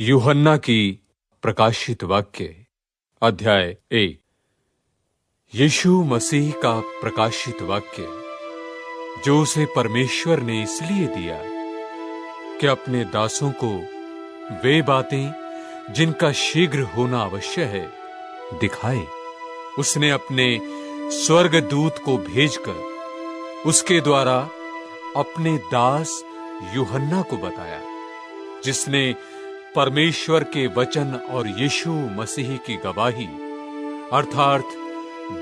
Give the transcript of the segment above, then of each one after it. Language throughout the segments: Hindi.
यूहन्ना की प्रकाशित वाक्य अध्याय 1। यीशु मसीह का प्रकाशित वाक्य जो उसे परमेश्वर ने इसलिए दिया कि अपने दासों को वे बातें जिनका शीघ्र होना अवश्य है दिखाए। उसने अपने स्वर्गदूत को भेजकर उसके द्वारा अपने दास यूहन्ना को बताया, जिसने परमेश्वर के वचन और यीशु मसीह की गवाही अर्थात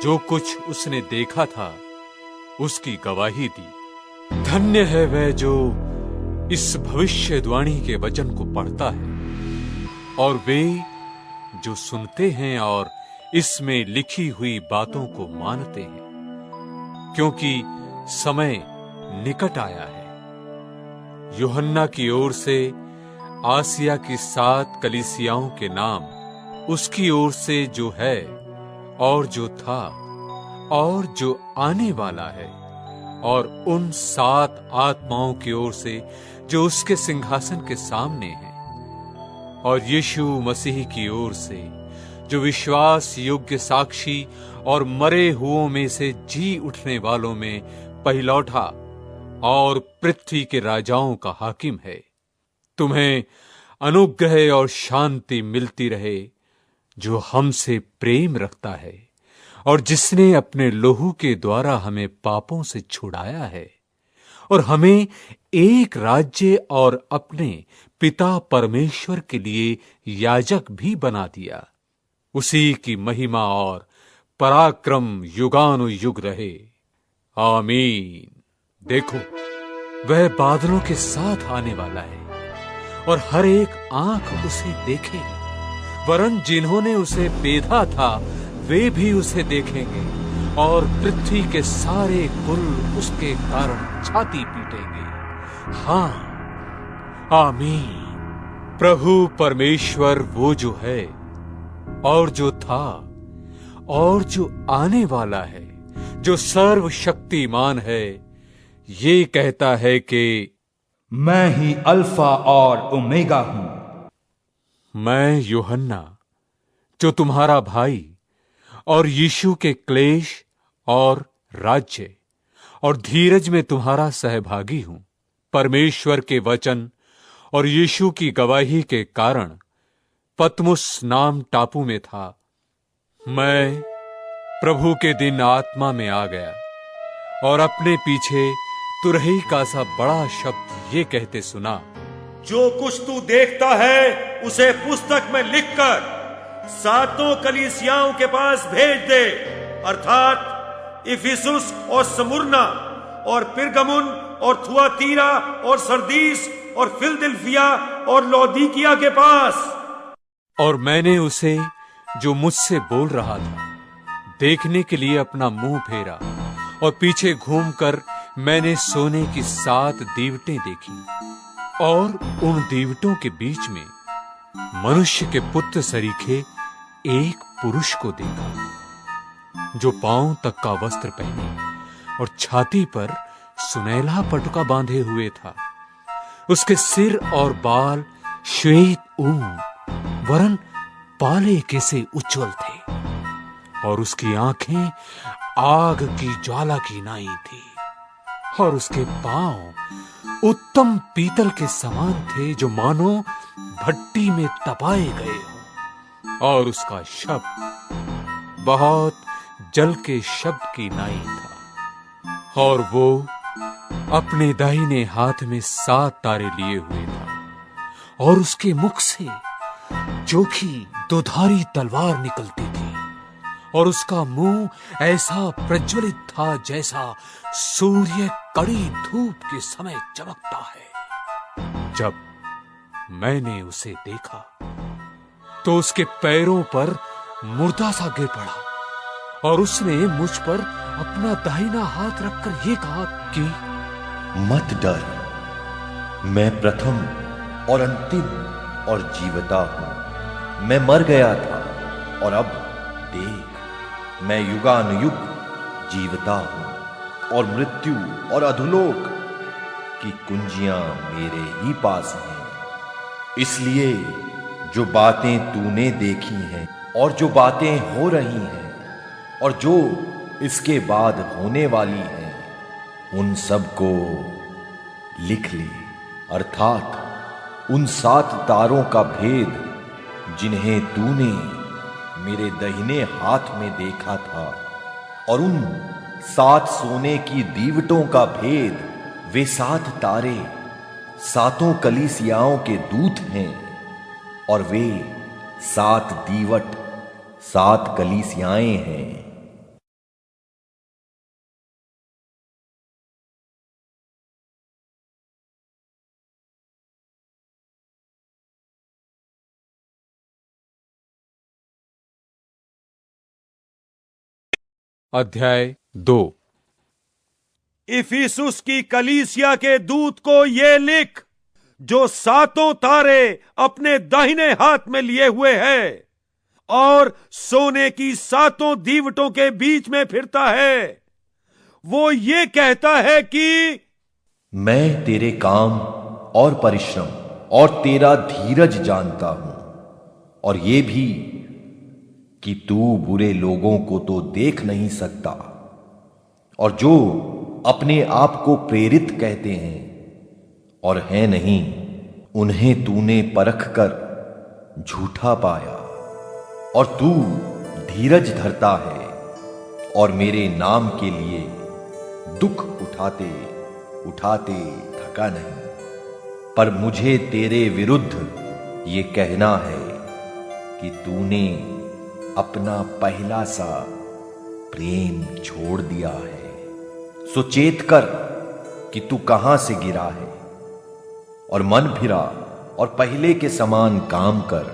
जो कुछ उसने देखा था उसकी गवाही दी। धन्य है वह जो इस भविष्यवाणी के वचन को पढ़ता है और वे जो सुनते हैं और इसमें लिखी हुई बातों को मानते हैं, क्योंकि समय निकट आया है। यूहन्ना की ओर से आसिया की 7 कलीसियाओं के नाम, उसकी ओर से जो है और जो था और जो आने वाला है, और उन 7 आत्माओं की ओर से जो उसके सिंहासन के सामने हैं, और यीशु मसीह की ओर से जो विश्वास योग्य साक्षी और मरे हुओं में से जी उठने वालों में पहिलौठा और पृथ्वी के राजाओं का हाकिम है। तुम्हें अनुग्रह और शांति मिलती रहे जो हमसे प्रेम रखता है और जिसने अपने लहू के द्वारा हमें पापों से छुड़ाया है और हमें एक राज्य और अपने पिता परमेश्वर के लिए याजक भी बना दिया। उसी की महिमा और पराक्रम युगानुयुग रहे। आमीन। देखो, वह बादलों के साथ आने वाला है और हर एक आंख उसे देखेगी, वरन जिन्होंने उसे बेधा था वे भी उसे देखेंगे, और पृथ्वी के सारे कुल उसके कारण छाती पीटेंगे। हाँ, आमीन। प्रभु परमेश्वर वो जो है और जो था और जो आने वाला है, जो सर्वशक्तिमान है, ये कहता है कि मैं ही अल्फा और ओमेगा हूं। मैं यूहन्ना जो तुम्हारा भाई और यीशु के क्लेश और राज्य और धीरज में तुम्हारा सहभागी हूं, परमेश्वर के वचन और यीशु की गवाही के कारण पतमुस नाम टापू में था। मैं प्रभु के दिन आत्मा में आ गया और अपने पीछे तुरही का सा बड़ा शब्द ये कहते सुना, जो कुछ तू देखता है उसे पुस्तक में लिखकर 7 कलीसियाओं के पास भेज दे, अर्थात इफिसुस और स्मुर्ना और पिरगमुन और थुआतीरा और सरदीस और फिलदिल्फिया और लौदीकिया के पास। और मैंने उसे जो मुझसे बोल रहा था देखने के लिए अपना मुंह फेरा, और पीछे घूमकर मैंने सोने की 7 दीवटें देखी, और उन दीवटों के बीच में मनुष्य के पुत्र सरीखे एक पुरुष को देखा, जो पांव तक का वस्त्र पहने और छाती पर सुनैला पटुका बांधे हुए था। उसके सिर और बाल श्वेत ऊन वरन पाले के से उज्ज्वल थे, और उसकी आंखें आग की ज्वाला की नाई थी, और उसके पांव उत्तम पीतल के समान थे, जो मानो भट्टी में तपाए गए हो, और उसका शब्द बहुत जल के शब्द की नाई था, और वो अपने दाहिने हाथ में 7 तारे लिए हुए था, और उसके मुख से चोखी दुधारी तलवार निकलती थी, और उसका मुंह ऐसा प्रज्वलित था जैसा सूर्य कड़ी धूप के समय चमकता है। जब मैंने उसे देखा तो उसके पैरों पर मुर्दा सा गिर पड़ा, और उसने मुझ पर अपना दाहिना हाथ रखकर यह कहा कि मत डर, मैं प्रथम और अंतिम और जीवता हूं। मैं मर गया था और अब देख, मैं युगानुयुग जीवता हूं, और मृत्यु और अधोलोक की कुंजियां मेरे ही पास हैं। इसलिए जो बातें तूने देखी हैं और जो बातें हो रही हैं और जो इसके बाद होने वाली हैं, उन सब को लिख ले, अर्थात उन 7 तारों का भेद जिन्हें तूने मेरे दाहिने हाथ में देखा था, और उन 7 सोने की दीवटों का भेद। वे 7 तारे 7 कलीसियाओं के दूत हैं, और वे 7 दीवट 7 कलीसियाएं हैं। अध्याय 2। इफिसुस की कलीसिया के दूत को ये लिख, जो 7 तारे अपने दाहिने हाथ में लिए हुए है और सोने की 7 दीवटों के बीच में फिरता है। वो ये कहता है कि मैं तेरे काम और परिश्रम और तेरा धीरज जानता हूं, और ये भी कि तू बुरे लोगों को तो देख नहीं सकता, और जो अपने आप को प्रेरित कहते हैं और हैं नहीं, उन्हें तूने परख कर झूठा पाया। और तू धीरज धरता है और मेरे नाम के लिए दुख उठाते उठाते थका नहीं। पर मुझे तेरे विरुद्ध ये कहना है कि तूने अपना पहला सा प्रेम छोड़ दिया है। सो चेत कर कि तू कहां से गिरा है, और मन फिरा और पहले के समान काम कर।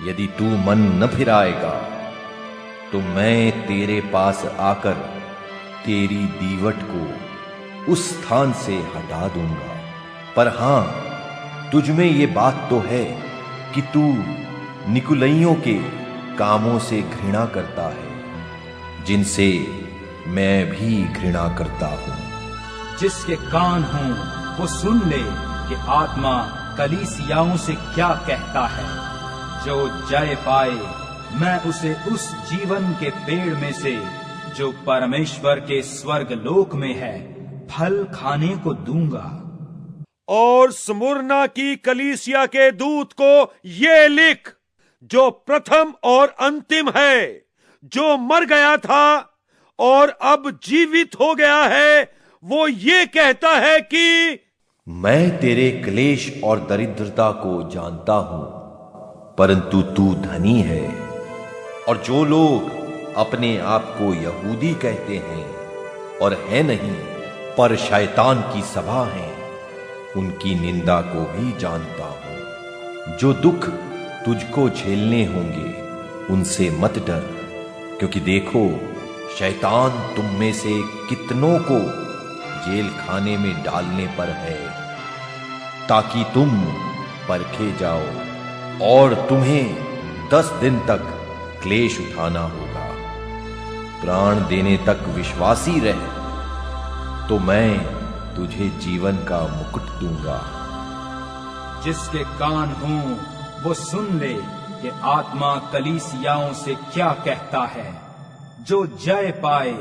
यदि तू मन न फिराएगा तो मैं तेरे पास आकर तेरी दीवट को उस स्थान से हटा दूंगा। पर हां, तुझ में ये बात तो है कि तू निकुलइयों के कामों से घृणा करता है, जिनसे मैं भी घृणा करता हूं। जिसके कान हों वो सुन ले कि आत्मा कलीसियाओं से क्या कहता है। जो जय पाए, मैं उसे उस जीवन के पेड़ में से जो परमेश्वर के स्वर्ग लोक में है फल खाने को दूंगा। और स्मुरना की कलीसिया के दूत को ये लिख, जो प्रथम और अंतिम है, जो मर गया था और अब जीवित हो गया है, वो ये कहता है कि मैं तेरे क्लेश और दरिद्रता को जानता हूं, परंतु तू धनी है। और जो लोग अपने आप को यहूदी कहते हैं और है नहीं, पर शैतान की सभा हैं, उनकी निंदा को भी जानता हूं। जो दुख तुझको झेलने होंगे उनसे मत डर, क्योंकि देखो, शैतान तुम में से कितनों को जेल खाने में डालने पर है, ताकि तुम परखे जाओ, और तुम्हें 10 दिन तक क्लेश उठाना होगा। प्राण देने तक विश्वासी रह, तो मैं तुझे जीवन का मुकुट दूंगा। जिसके कान हों वो सुन ले कि आत्मा कलीसियाओं से क्या कहता है। जो जय पाए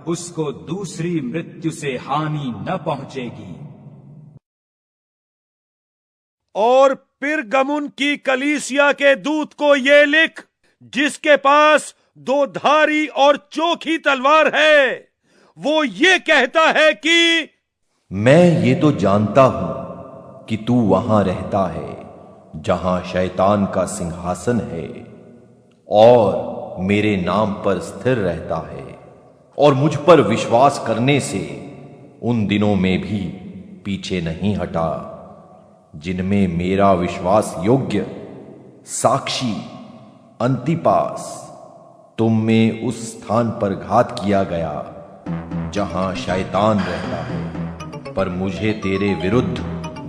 उसको दूसरी मृत्यु से हानि न पहुंचेगी। और पिरगमुन की कलीसिया के दूत को ये लिख, जिसके पास 2 धारी और चोखी तलवार है, वो ये कहता है कि मैं ये तो जानता हूं कि तू वहां रहता है जहां शैतान का सिंहासन है, और मेरे नाम पर स्थिर रहता है, और मुझ पर विश्वास करने से उन दिनों में भी पीछे नहीं हटा जिनमें मेरा विश्वास योग्य साक्षी अंतिपास तुम में उस स्थान पर घात किया गया जहां शैतान रहता है। पर मुझे तेरे विरुद्ध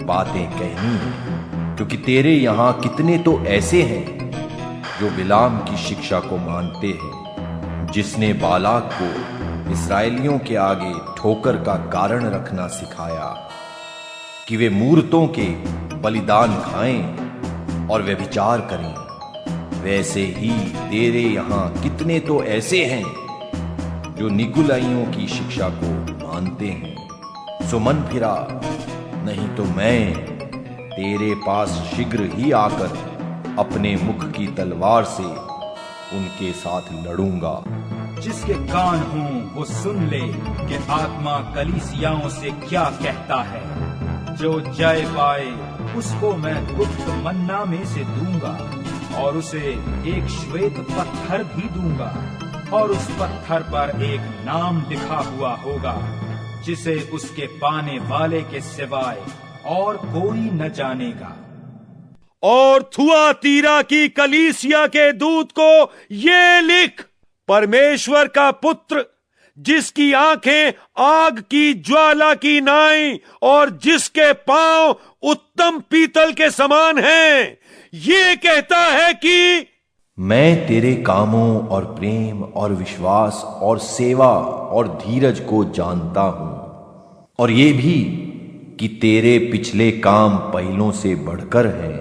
बातें कहनी है, क्योंकि तेरे यहां कितने तो ऐसे हैं जो बिलाम की शिक्षा को मानते हैं, जिसने बालाक को इस्राएलियों के आगे ठोकर का कारण रखना सिखाया कि वे मूर्तों के बलिदान खाएं और व्यभिचार करें, वैसे ही तेरे यहां कितने तो ऐसे हैं जो निकुलाइयों की शिक्षा को मानते हैं। सो मन फिरा, नहीं तो मैं तेरे पास शीघ्र ही आकर अपने मुख की तलवार से उनके साथ लड़ूंगा। जिसके कान हों वो सुन ले कि आत्मा कलीसियाओं से क्या कहता है। जो जय पाए उसको मैं गुप्त मन्ना में से दूंगा और उसे एक श्वेत पत्थर भी दूंगा, और उस पत्थर पर एक नाम लिखा हुआ होगा जिसे उसके पाने वाले के सिवाय और कोई न जानेगा। और थुआतीरा की कलीसिया के दूत को ये लिख, परमेश्वर का पुत्र जिसकी आंखें आग की ज्वाला की नाई और जिसके पांव उत्तम पीतल के समान हैं, ये कहता है कि मैं तेरे कामों और प्रेम और विश्वास और सेवा और धीरज को जानता हूं, और ये भी कि तेरे पिछले काम पहलों से बढ़कर हैं।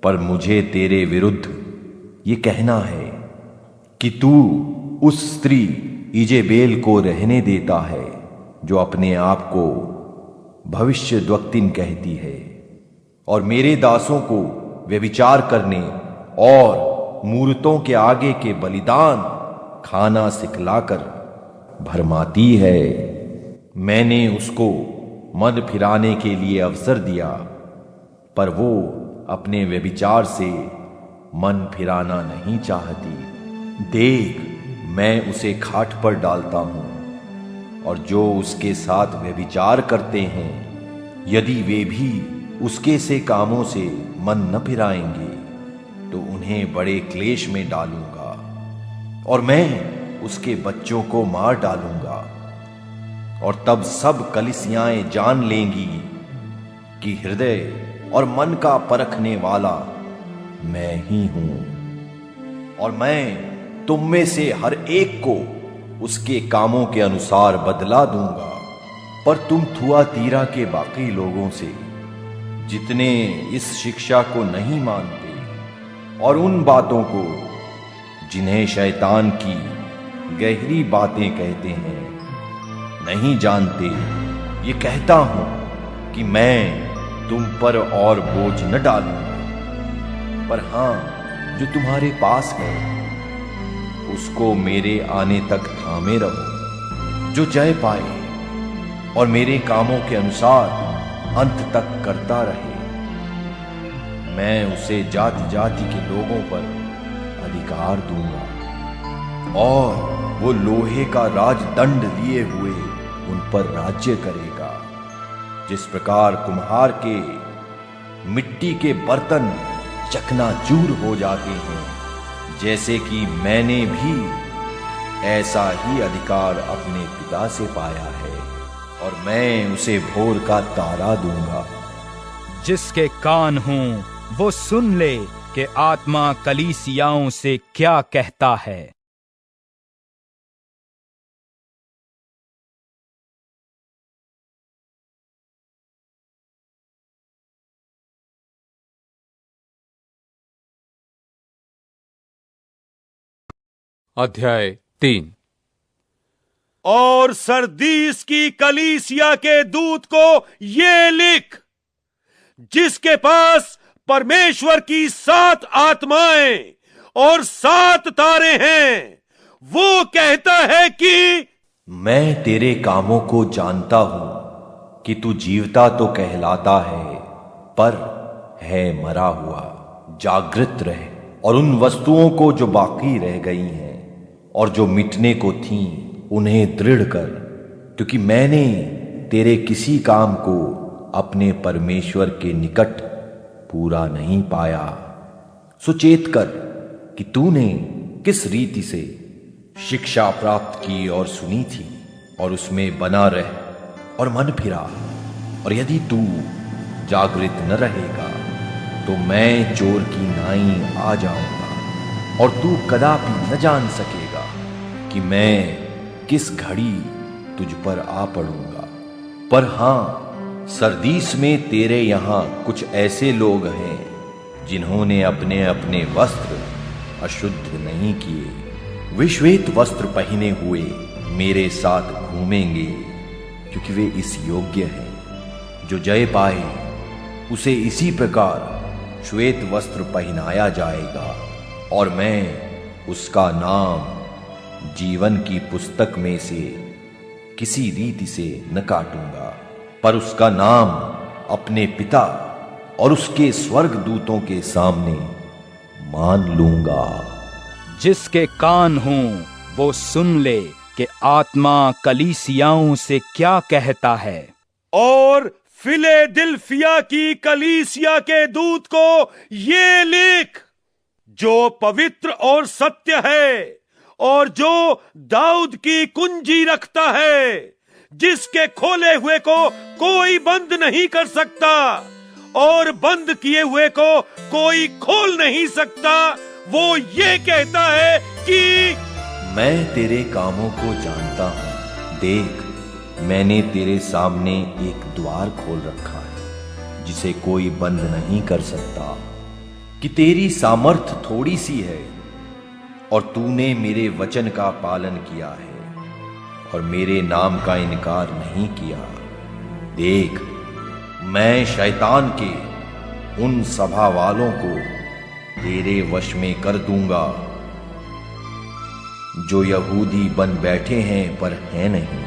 पर मुझे तेरे विरुद्ध ये कहना है कि तू उस स्त्री इजेबेल को रहने देता है जो अपने आप को भविष्यद्वक्तिन कहती है, और मेरे दासों को व्यभिचार करने और मूर्तों के आगे के बलिदान खाना सिखलाकर भरमाती है। मैंने उसको मन फिराने के लिए अवसर दिया, पर वो अपने व्यभिचार से मन फिराना नहीं चाहती। देख, मैं उसे खाट पर डालता हूं, और जो उसके साथ व्यभिचार करते हैं, यदि वे भी उसके से कामों से मन न फिराएंगे तो उन्हें बड़े क्लेश में डालूंगा, और मैं उसके बच्चों को मार डालूंगा। और तब सब कलीसियाएं जान लेंगी कि हृदय और मन का परखने वाला मैं ही हूं, और मैं तुम में से हर एक को उसके कामों के अनुसार बदला दूंगा। पर तुम थुआतीरा के बाकी लोगों से, जितने इस शिक्षा को नहीं मानते और उन बातों को जिन्हें शैतान की गहरी बातें कहते हैं, नहीं जानते, ये कहता हूं कि मैं तुम पर और बोझ न डालूंगा। पर हां, जो तुम्हारे पास है उसको मेरे आने तक थामे रहो। जो जय पाए और मेरे कामों के अनुसार अंत तक करता रहे, मैं उसे जाति जाति के लोगों पर अधिकार दूंगा, और वो लोहे का राजदंड लिए हुए उन पर राज्य करेगा। जिस प्रकार कुम्हार के मिट्टी के बर्तन चकनाचूर हो जाते हैं, जैसे कि मैंने भी ऐसा ही अधिकार अपने पिता से पाया है, और मैं उसे भोर का तारा दूंगा। जिसके कान हों वो सुन ले कि आत्मा कलीसियाओं से क्या कहता है। अध्याय 3। और सरदीस की कलीसिया के दूत को ये लिख, जिसके पास परमेश्वर की 7 आत्माएं और 7 तारे हैं, वो कहता है कि मैं तेरे कामों को जानता हूं कि तू जीवता तो कहलाता है, पर है मरा हुआ। जागृत रहे और उन वस्तुओं को जो बाकी रह गई हैं और जो मिटने को थीं, उन्हें दृढ़ कर, क्योंकि मैंने तेरे किसी काम को अपने परमेश्वर के निकट पूरा नहीं पाया। सुचेत कर कि तूने किस रीति से शिक्षा प्राप्त की और सुनी थी, और उसमें बना रह और मन फिरा। और यदि तू जागृत न रहेगा तो मैं चोर की नाई आ जाऊंगा, और तू कदापि न जान सकेगा कि मैं किस घड़ी तुझ पर आ पड़ूंगा। पर हां, सरदीस में तेरे यहां कुछ ऐसे लोग हैं जिन्होंने अपने अपने वस्त्र अशुद्ध नहीं किए, वे श्वेत वस्त्र पहने हुए मेरे साथ घूमेंगे, क्योंकि वे इस योग्य हैं। जो जय पाए उसे इसी प्रकार श्वेत वस्त्र पहनाया जाएगा, और मैं उसका नाम जीवन की पुस्तक में से किसी रीति से न काटूंगा, पर उसका नाम अपने पिता और उसके स्वर्ग दूतों के सामने मान लूंगा। जिसके कान हों वो सुन ले कि आत्मा कलीसियाओं से क्या कहता है। और फिलेदिल्फिया की कलीसिया के दूत को ये लिख, जो पवित्र और सत्य है और जो दाऊद की कुंजी रखता है, जिसके खोले हुए को कोई बंद नहीं कर सकता और बंद किए हुए को कोई खोल नहीं सकता, वो ये कहता है कि मैं तेरे कामों को जानता हूं। देख, मैंने तेरे सामने एक द्वार खोल रखा है जिसे कोई बंद नहीं कर सकता, कि तेरी सामर्थ थोड़ी सी है और तूने मेरे वचन का पालन किया है और मेरे नाम का इनकार नहीं किया। देख, मैं शैतान के उन सभा वालों को तेरे वश में कर दूंगा जो यहूदी बन बैठे हैं पर हैं नहीं,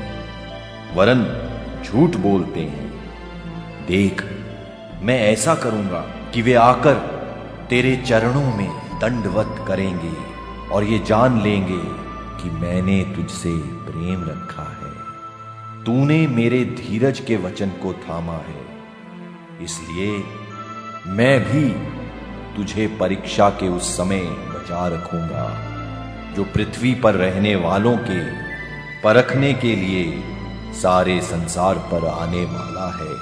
वरन झूठ बोलते हैं। देख, मैं ऐसा करूंगा कि वे आकर तेरे चरणों में दंडवत करेंगे और ये जान लेंगे कि मैंने तुझसे प्रेम रखा है। तूने मेरे धीरज के वचन को थामा है, इसलिए मैं भी तुझे परीक्षा के उस समय बचा रखूंगा जो पृथ्वी पर रहने वालों के परखने के लिए सारे संसार पर आने वाला है।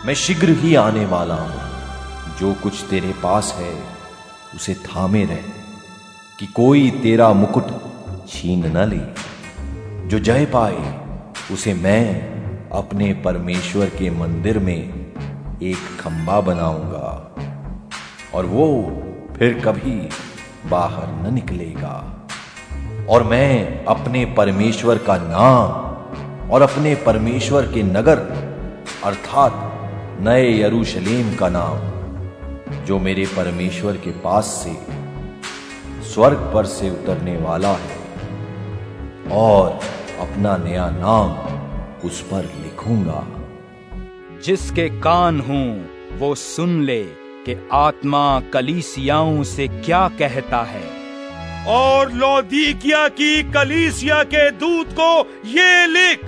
मैं शीघ्र ही आने वाला हूं। जो कुछ तेरे पास है उसे थामे रह, कि कोई तेरा मुकुट छीन न ले। जो जय पाए उसे मैं अपने परमेश्वर के मंदिर में एक खंबा बनाऊंगा और वो फिर कभी बाहर न निकलेगा। और मैं अपने परमेश्वर का नाम और अपने परमेश्वर के नगर अर्थात नए यरूशलेम का नाम, जो मेरे परमेश्वर के पास से स्वर्ग पर से उतरने वाला है, और अपना नया नाम उस पर लिखूंगा। जिसके कान हों वो सुन ले कि आत्मा कलीसियाओं से क्या कहता है। और लौदीकिया की कलीसिया के दूत को ये लिख,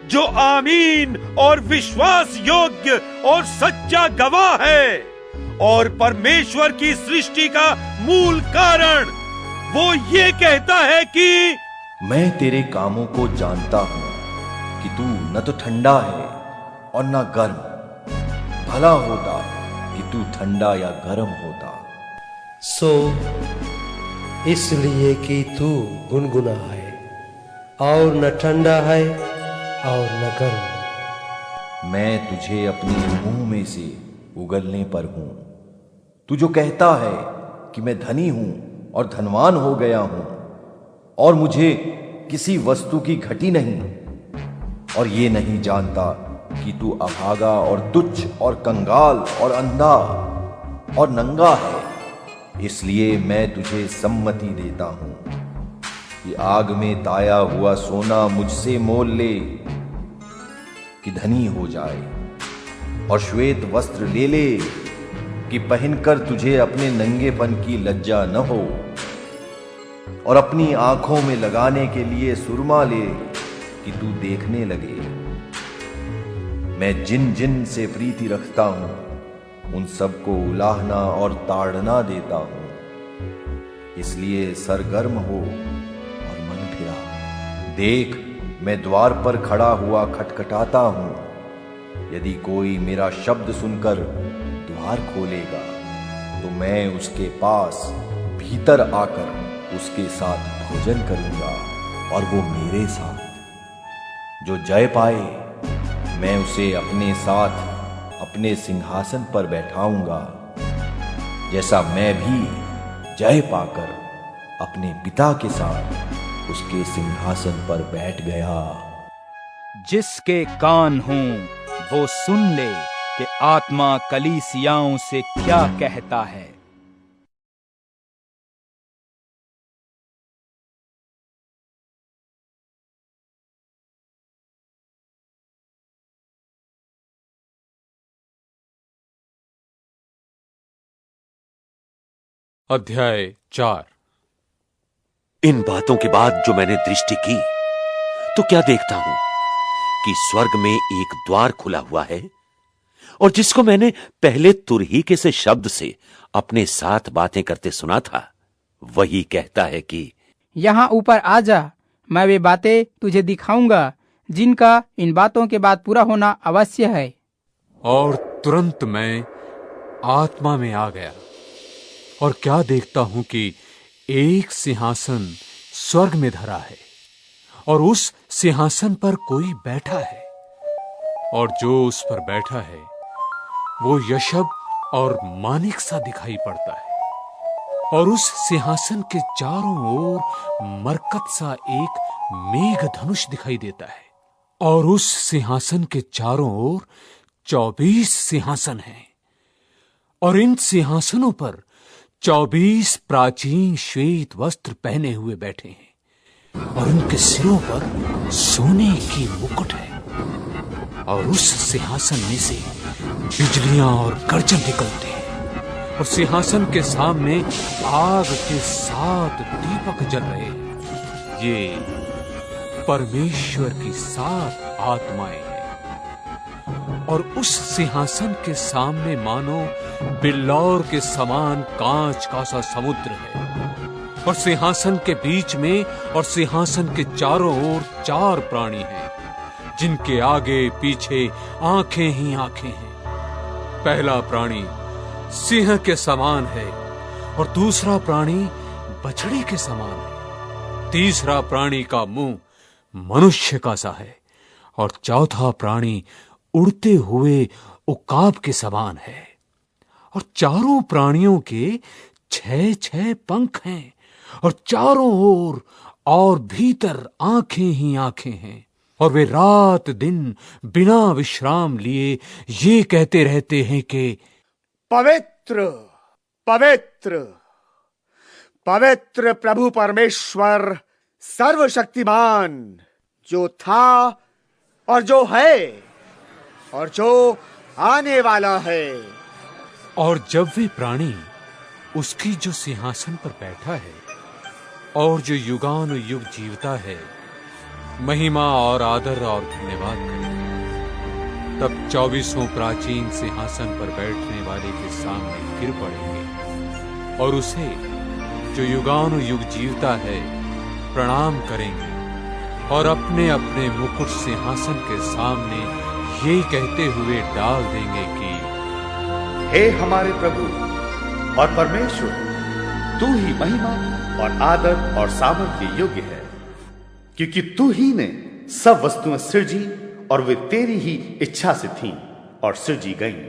जो आमीन और विश्वास योग्य और सच्चा गवाह है और परमेश्वर की सृष्टि का मूल कारण, वो ये कहता है कि मैं तेरे कामों को जानता हूं कि तू न तो ठंडा है और न गर्म। भला होता कि तू ठंडा या गर्म होता। सो इसलिए कि तू गुनगुना है और न ठंडा है और न गर्म, मैं तुझे अपने मुंह में से उगलने पर हूं। तू जो कहता है कि मैं धनी हूं और धनवान हो गया हूं और मुझे किसी वस्तु की घटी नहीं, और ये नहीं जानता कि तू अभागा और तुच्छ और कंगाल और अंधा और नंगा है, इसलिए मैं तुझे सम्मति देता हूं कि आग में ताया हुआ सोना मुझसे मोल ले कि धनी हो जाए, और श्वेत वस्त्र ले ले कि पहनकर तुझे अपने नंगेपन की लज्जा न हो, और अपनी आंखों में लगाने के लिए सुरमा ले कि तू देखने लगे। मैं जिन जिन से प्रीति रखता हूं उन सबको उलाहना और ताड़ना देता हूं, इसलिए सरगर्म हो और मन फिरा। देख, मैं द्वार पर खड़ा हुआ खटखटाता हूं। यदि कोई मेरा शब्द सुनकर द्वार खोलेगा तो मैं उसके पास भीतर आकर उसके साथ भोजन करूंगा और वो मेरे साथ। जो जय पाए मैं उसे अपने साथ अपने सिंहासन पर बैठाऊंगा, जैसा मैं भी जय पाकर अपने पिता के साथ उसके सिंहासन पर बैठ गया। जिसके कान हों वो सुन ले कि आत्मा कलीसियाओं से क्या कहता है। अध्याय 4। इन बातों के बाद जो मैंने दृष्टि की तो क्या देखता हूं कि स्वर्ग में एक द्वार खुला हुआ है, और जिसको मैंने पहले तुरहीके से शब्द से अपने साथ बातें करते सुना था, वही कहता है कि यहाँ ऊपर आ जा, मैं वे बातें तुझे दिखाऊंगा जिनका इन बातों के बाद पूरा होना अवश्य है। और तुरंत मैं आत्मा में आ गया, और क्या देखता हूं कि एक सिंहासन स्वर्ग में धरा है, और उस सिंहासन पर कोई बैठा है, और जो उस पर बैठा है वो यशब और मानिक सा दिखाई पड़ता है। और उस सिंहासन के चारों ओर मरकत सा एक मेघ धनुष दिखाई देता है, और उस सिंहासन के चारों ओर 24 सिंहासन हैं, और इन सिंहासनों पर 24 प्राचीन श्वेत वस्त्र पहने हुए बैठे हैं, और उनके सिरों पर सोने की मुकुट है। और उस सिंहासन में से बिजलियां और गर्जन निकलते हैं, और सिंहासन के सामने आग के 7 दीपक जल रहे हैं। ये परमेश्वर की 7 आत्माएं हैं। और उस सिंहासन के सामने मानो बिल्लौर के समान कांच का सा समुद्र है, और सिंहासन के बीच में और सिंहासन के चारों ओर 4 प्राणी हैं, जिनके आगे पीछे आंखें ही आंखें हैं। पहला प्राणी सिंह के समान है, और दूसरा प्राणी बछड़े के समान है। तीसरा प्राणी का मुंह मनुष्य का सा है, और चौथा प्राणी उड़ते हुए उकाब के समान है। और चारों प्राणियों के 6-6 पंख हैं, और चारों ओर और भीतर आंखें ही आंखें हैं। और वे रात दिन बिना विश्राम लिए ये कहते रहते हैं कि पवित्र पवित्र पवित्र प्रभु परमेश्वर सर्वशक्तिमान, जो था और जो है और जो आने वाला है। और जब वे प्राणी उसकी जो सिंहासन पर बैठा है और जो युगानुयुग जीवता है महिमा और आदर और धन्यवाद करें, तब 24 प्राचीन सिंहासन पर बैठने वाले के सामने गिर पड़ेंगे और उसे जो युगानुयुग जीवता है प्रणाम करेंगे, और अपने अपने मुकुट सिंहासन के सामने ये कहते हुए डाल देंगे कि हे हमारे प्रभु और परमेश्वर, तू ही महिमा और आदर और सामर्थ्य योग्य है, क्योंकि तू ही ने सब वस्तुएं सृजी और वे तेरी ही इच्छा से थीं और सृजी गईं।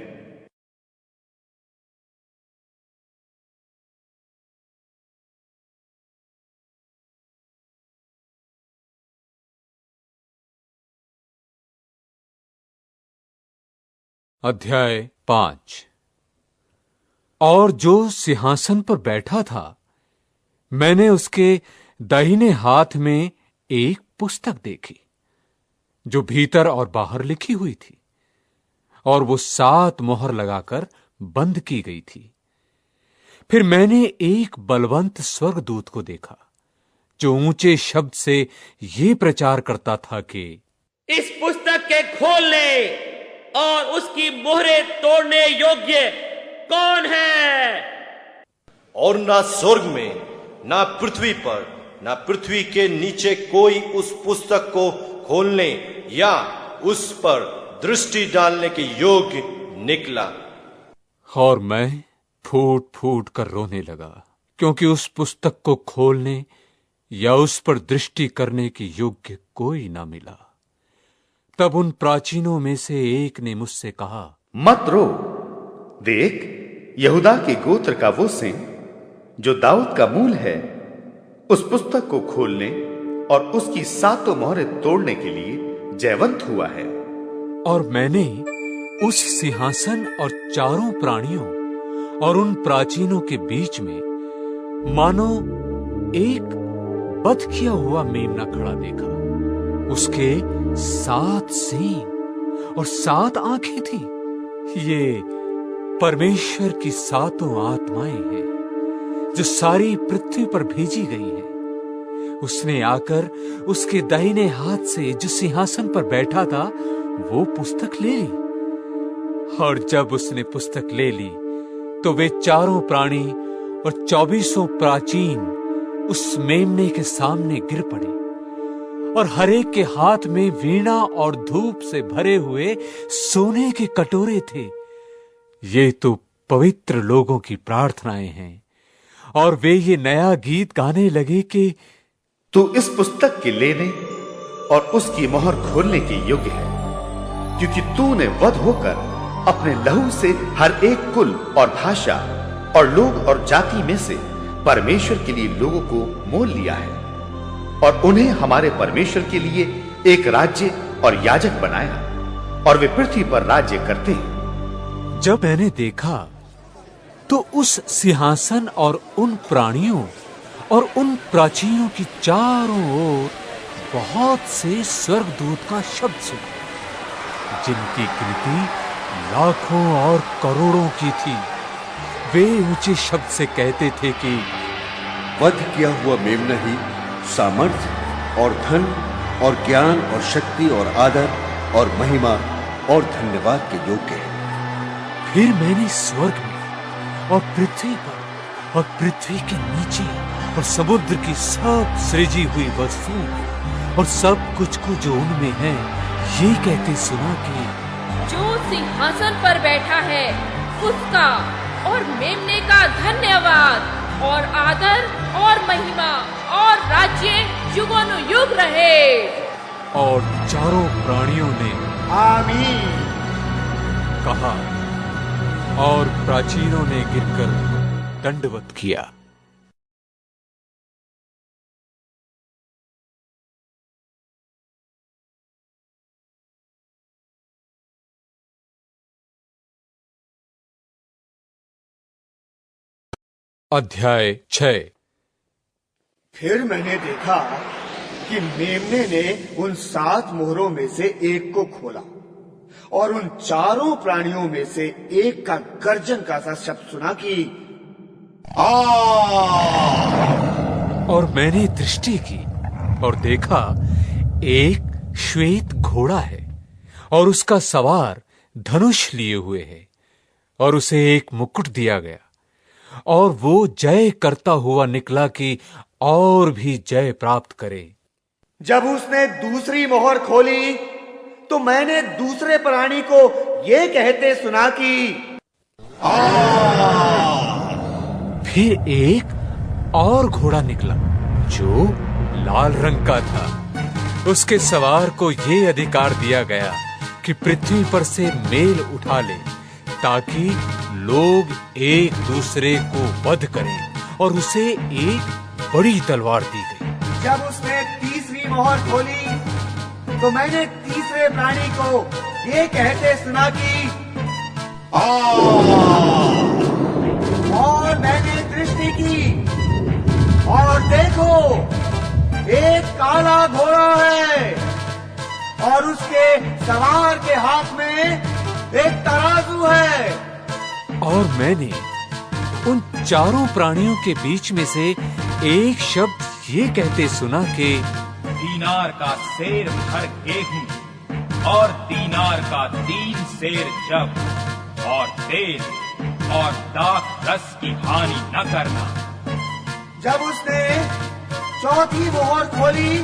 अध्याय 5। और जो सिंहासन पर बैठा था, मैंने उसके दाहिने हाथ में एक पुस्तक देखी जो भीतर और बाहर लिखी हुई थी, और वो 7 मोहर लगाकर बंद की गई थी। फिर मैंने एक बलवंत स्वर्गदूत को देखा जो ऊंचे शब्द से ये प्रचार करता था कि इस पुस्तक के खोलने और उसकी मोहरें तोड़ने योग्य कौन है? और ना स्वर्ग में, ना पृथ्वी पर, ना पृथ्वी के नीचे कोई उस पुस्तक को खोलने या उस पर दृष्टि डालने के योग्य निकला। और मैं फूट फूट कर रोने लगा, क्योंकि उस पुस्तक को खोलने या उस पर दृष्टि करने के योग्य कोई ना मिला। तब उन प्राचीनों में से एक ने मुझसे कहा, मत रो, देख यहूदा के गोत्र का वो सिंह जो दाऊद का मूल है, उस पुस्तक को खोलने और उसकी 7 मोहरें तोड़ने के लिए जयवंत हुआ है। और मैंने उस सिंहासन और 4 प्राणियों और उन प्राचीनों के बीच में मानो एक बध किया हुआ मेमना खड़ा देखा। उसके 7 सींग और 7 आंखें थीं। ये परमेश्वर की 7 आत्माएं हैं जो सारी पृथ्वी पर भेजी गई हैं। उसने आकर उसके दाहिने हाथ से जो सिंहासन पर बैठा था वो पुस्तक ले ली। और जब उसने पुस्तक ले ली तो वे 4 प्राणी और 24 प्राचीन उस मेमने के सामने गिर पड़े, और हर एक के हाथ में वीणा और धूप से भरे हुए सोने के कटोरे थे। ये तो पवित्र लोगों की प्रार्थनाएं हैं। और वे ये नया गीत गाने लगे कि तू इस पुस्तक के लेने और उसकी मोहर खोलने के योग्य है, क्योंकि तूने वध होकर अपने लहू से हर एक कुल और भाषा और लोग और जाति में से परमेश्वर के लिए लोगों को मोल लिया है, और उन्हें हमारे परमेश्वर के लिए एक राज्य और याजक बनाया, और वे पृथ्वी पर राज्य करते हैं। जब मैंने देखा तो उस सिंहासन और उन प्राणियों और उन प्राचीनों की चारों ओर बहुत से स्वर्गदूत का शब्द सुना, जिनकी गिनती लाखों और करोड़ों की थी। वे ऊंचे शब्द से कहते थे कि वध किया हुआ मेमना ही सामर्थ्य और धन और ज्ञान और शक्ति और आदर और महिमा और धन्यवाद के योग्य है। फिर मैंने स्वर्ग में और पृथ्वी पर और पृथ्वी के नीचे और समुद्र की सब सृजी हुई वस्तुओं और सब कुछ को जो उनमें है ये कहते सुना कि जो सिंहासन पर बैठा है उसका और मेमने का धन्यवाद और आदर और महिमा और राज्य युगानुयुग रहे। और 4 प्राणियों ने आमीन कहा, और प्राचीनों ने गिरकर दंडवत किया। अध्याय 6। फिर मैंने देखा कि मेमने ने उन 7 मोहरों में से एक को खोला, और उन 4 प्राणियों में से एक का गर्जन का सा शब्द सुना कि आ! और मैंने दृष्टि की और देखा एक श्वेत घोड़ा है, और उसका सवार धनुष लिए हुए है, और उसे एक मुकुट दिया गया, और वो जय करता हुआ निकला कि और भी जय प्राप्त करे। जब उसने दूसरी मोहर खोली तो मैंने दूसरे प्राणी को ये कहते सुना कि फिर एक और घोड़ा निकला जो लाल रंग का था। उसके सवार को ये अधिकार दिया गया कि पृथ्वी पर से मेल उठा ले, ताकि लोग एक दूसरे को वध करें, और उसे एक बड़ी तलवार दी गई। जब उसने तीसरी मोहर खोली तो मैंने तीसरे प्राणी को ये कहते सुना कि और मैंने दृष्टि की और देखो एक काला घोड़ा है, और उसके सवार के हाथ में एक तराजू है। और मैंने उन 4 प्राणियों के बीच में से एक शब्द ये कहते सुना कि दीनार का सेर भर गेहूं और दीनार का 3 सेर जब और तेल और दाख रस की हानि न करना। जब उसने चौथी मोहर खोली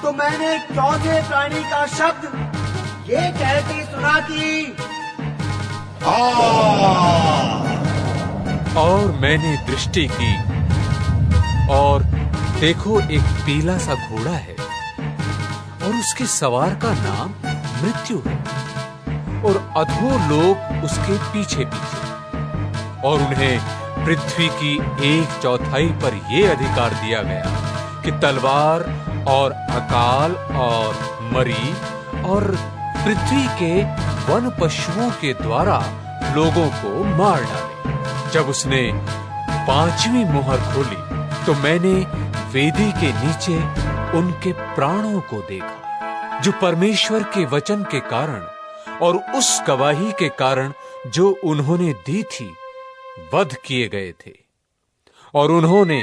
तो मैंने चौथे प्राणी का शब्द ये कहते सुना कि और मैंने दृष्टि की और देखो एक पीला सा घोड़ा है, और उसके सवार का नाम मृत्यु है, और अधो लोग उसके पीछे पीछे। और उन्हें पृथ्वी की 1/4 पर यह अधिकार दिया गया कि तलवार और अकाल और मरी और पृथ्वी के वन पशुओं के द्वारा लोगों को मार डाले। जब उसने 5वीं मोहर खोली तो मैंने वेदी के नीचे उनके प्राणों को देखा, जो परमेश्वर के वचन के कारण और उस गवाही के कारण जो उन्होंने दी थी वध किए गए थे। और उन्होंने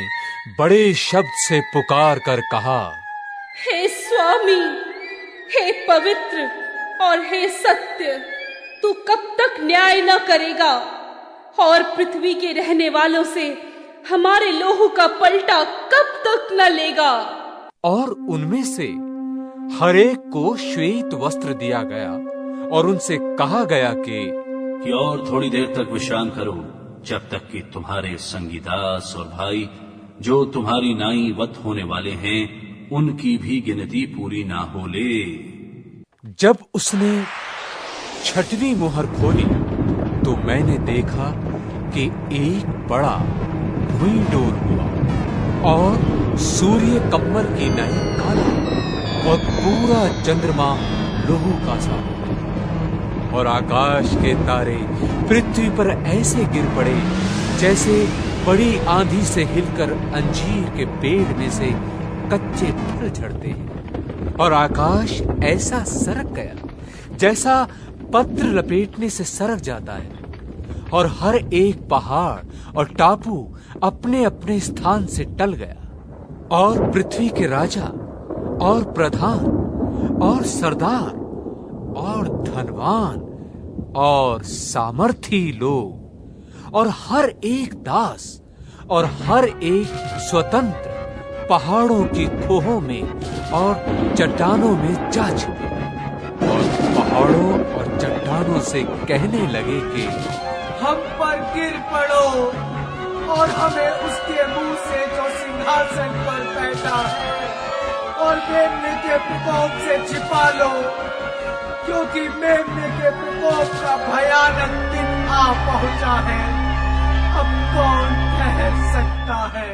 बड़े शब्द से पुकार कर कहा, हे स्वामी, हे पवित्र और हे सत्य, तू कब तक न्याय न करेगा और पृथ्वी के रहने वालों से हमारे लोहू का पलटा कब तक न लेगा। और उनमें से हर एक को श्वेत वस्त्र दिया गया और उनसे कहा गया कि और थोड़ी देर तक विश्राम करो, जब तक कि तुम्हारे संगीदास और भाई जो तुम्हारी नाई वत होने वाले हैं उनकी भी गिनती पूरी ना हो ले। जब उसने 6वीं मोहर खोली तो मैंने देखा कि एक बड़ा भुई डोर हुआ और सूर्य कमर की नाई काला और पूरा चंद्रमा लोहू का सा हो, और आकाश के तारे पृथ्वी पर ऐसे गिर पड़े जैसे बड़ी आंधी से हिलकर अंजीर के पेड़ में से कच्चे फल झड़ते हैं। और आकाश ऐसा सरक गया जैसा पत्र लपेटने से सरक जाता है, और हर एक पहाड़ और टापू अपने अपने स्थान से टल गया। और पृथ्वी के राजा और प्रधान और सरदार और धनवान और सामर्थी लोग और हर एक दास और हर एक स्वतंत्र पहाड़ों की खोहों में और चट्टानों में जा छिपे, और पहाड़ों और चट्टानों से कहने लगे कि हम पर गिर पड़ो और हमें उसके मुंह से जो सिंहासन पर बैठा है और मेमने के प्रकोप से छिपा लो, क्योंकि मेमने के प्रकोप का भयानक दिन आ पहुंचा है। अब कौन ठहर सकता है?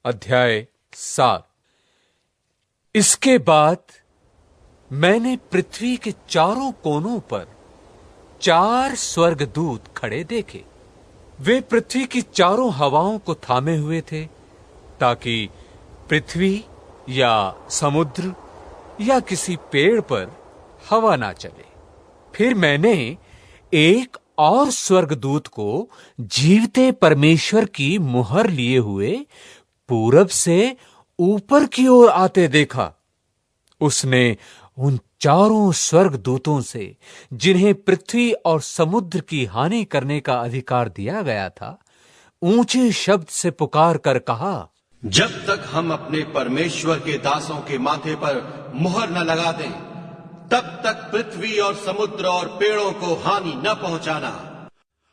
अध्याय 7। इसके बाद मैंने पृथ्वी के चारों कोनों पर 4 स्वर्गदूत खड़े देखे। वे पृथ्वी की चारों हवाओं को थामे हुए थे, ताकि पृथ्वी या समुद्र या किसी पेड़ पर हवा ना चले। फिर मैंने एक और स्वर्गदूत को जीवते परमेश्वर की मुहर लिए हुए पूरब से ऊपर की ओर आते देखा। उसने उन 4 स्वर्गदूतों से, जिन्हें पृथ्वी और समुद्र की हानि करने का अधिकार दिया गया था, ऊंचे शब्द से पुकार कर कहा, जब तक हम अपने परमेश्वर के दासों के माथे पर मुहर न लगा दें, तब तक पृथ्वी और समुद्र और पेड़ों को हानि न पहुंचाना।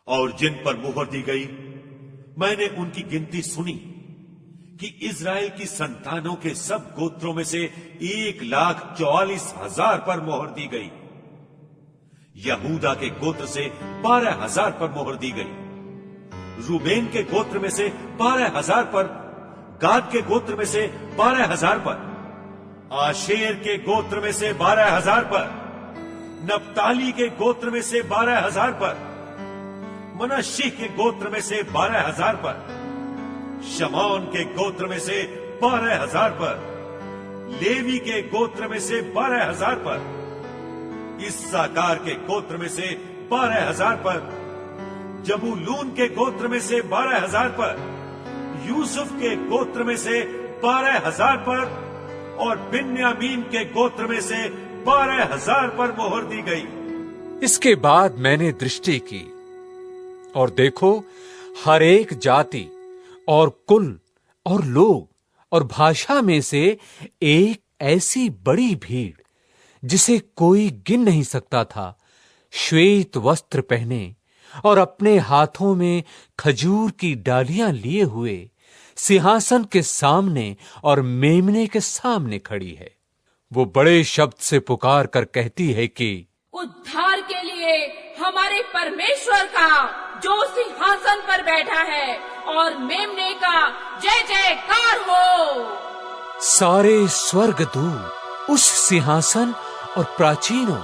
और जिन पर मुहर दी गई, मैंने उनकी गिनती सुनी कि इजराइल की संतानों के सब गोत्रों में से 1,44,000 पर मोहर दी गई। यहूदा के गोत्र से 12,000 पर मोहर दी गई। रूबेन के गोत्र में से 12,000 पर, गाद के गोत्र में से 12,000 पर, आशेर के गोत्र में से 12,000 पर, नप्ताली के गोत्र में से 12,000 पर, मनश्शे के गोत्र में से 12,000 पर, शमौन के गोत्र में से 12,000 पर, लेवी के गोत्र में से 12,000 पर, इस्साकार के गोत्र में से 12,000 पर, जबूलून के गोत्र में से 12,000 पर, यूसुफ के गोत्र में से 12,000 पर और बिन्यामीन के गोत्र में से 12,000 पर मोहर दी गई। इसके बाद मैंने दृष्टि की और देखो, हर एक जाति और कुल और लोग और भाषा में से एक ऐसी बड़ी भीड़ जिसे कोई गिन नहीं सकता था, श्वेत वस्त्र पहने और अपने हाथों में खजूर की डालियां लिए हुए सिंहासन के सामने और मेमने के सामने खड़ी है। वो बड़े शब्द से पुकार कर कहती है कि उद्धार के लिए हमारे परमेश्वर का जो सिंहासन पर बैठा है और मेमने का जय जयकार हो। सारे स्वर्गदूत उस सिंहासन और प्राचीनों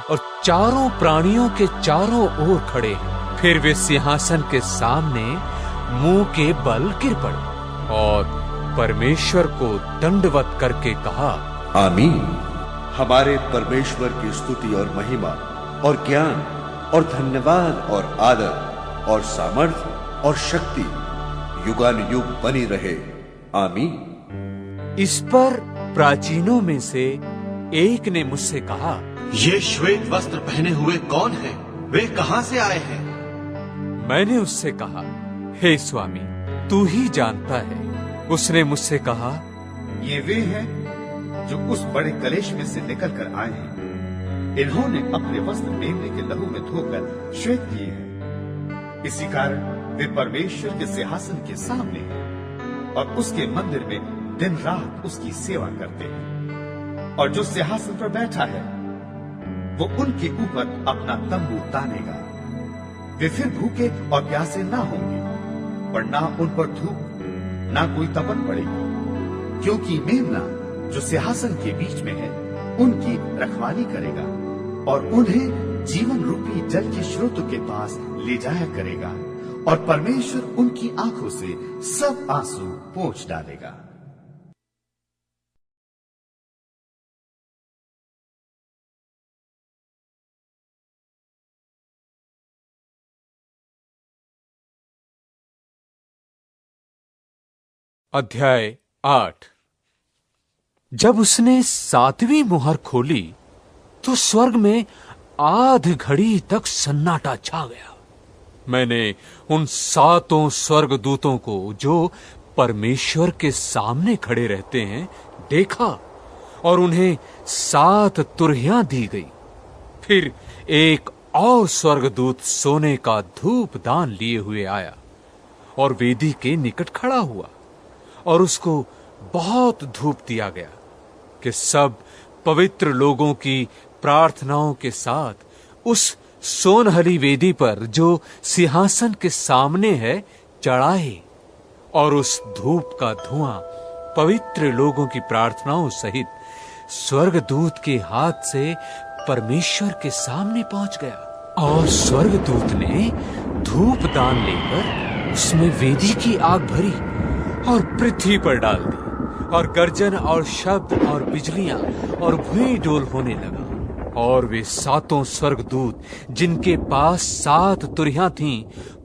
और चारों प्राणियों के चारों ओर खड़े हैं। फिर वे सिंहासन के सामने मुंह के बल गिर पड़े और परमेश्वर को दंडवत करके कहा, आमीन। हमारे परमेश्वर की स्तुति और महिमा और ज्ञान और धन्यवाद और आदर और सामर्थ्य और शक्ति युगानुयुग बनी रहे, आमीन। इस पर प्राचीनों में से एक ने मुझसे कहा, ये श्वेत वस्त्र पहने हुए कौन हैं? वे कहां से आए हैं? मैंने उससे कहा, हे स्वामी, तू ही जानता है। उसने मुझसे कहा, ये वे हैं जो उस बड़े कलेश में से निकल कर आए हैं। इन्होंने अपने वस्त्र मेमने के लहू में धोकर श्वेत किए हैं। इसी कारण वे परमेश्वर के सिंहासन के सामने हैं और उसके मंदिर में दिन रात उसकी सेवा करते हैं। और जो सिंहासन पर बैठा है वो उनके ऊपर अपना तंबू तानेगा। वे फिर भूखे और प्यासे ना होंगे और ना उन पर धूप ना कोई तपन पड़ेगी, क्योंकि मेमना जो सिंहासन के बीच में है उनकी रखवाली करेगा और उन्हें जीवन रूपी जल के स्रोतों के पास ले जाया करेगा और परमेश्वर उनकी आंखों से सब आंसू पोंछ डालेगा। अध्याय 8। जब उसने 7वीं मुहर खोली तो स्वर्ग में आध घड़ी तक सन्नाटा छा गया। मैंने उन 7 स्वर्गदूतों को जो परमेश्वर के सामने खड़े रहते हैं देखा और उन्हें 7 तुरहियां दी गई। फिर एक और स्वर्गदूत सोने का धूप दान लिए हुए आया और वेदी के निकट खड़ा हुआ और उसको बहुत धूप दिया गया कि सब पवित्र लोगों की प्रार्थनाओं के साथ उस सोनहली वेदी पर जो सिंहासन के सामने है चढ़ाए। और उस धूप का धुआं पवित्र लोगों की प्रार्थनाओं सहित स्वर्गदूत के हाथ से परमेश्वर के सामने पहुंच गया। और स्वर्गदूत ने धूप दान लेकर उसमें वेदी की आग भरी और पृथ्वी पर डाल दी और गर्जन और शब्द और बिजलियां और भुई डोल होने लगा। और वे 7 स्वर्गदूत जिनके पास 7 तुरहियां थीं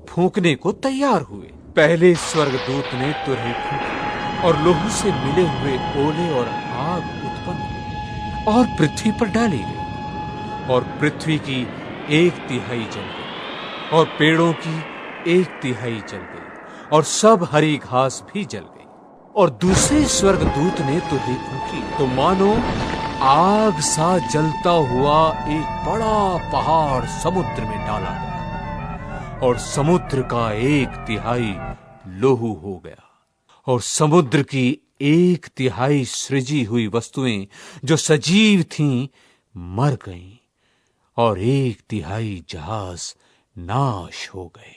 फूंकने को तैयार हुए। पहले स्वर्गदूत ने तुरही फूंकी और लोहू से मिले हुए ओले और आग उत्पन्न हुई और पृथ्वी पर डाली गई और पृथ्वी की 1/3 जल गई और पेड़ों की 1/3 जल गई और सब हरी घास भी जल गई। और दूसरे स्वर्गदूत ने तुरही फूंकी तो मानो आग सा जलता हुआ एक बड़ा पहाड़ समुद्र में डाला गया और समुद्र का 1/3 लोहू हो गया और समुद्र की 1/3 सृजी हुई वस्तुएं जो सजीव थीं मर गईं और 1/3 जहाज नाश हो गए।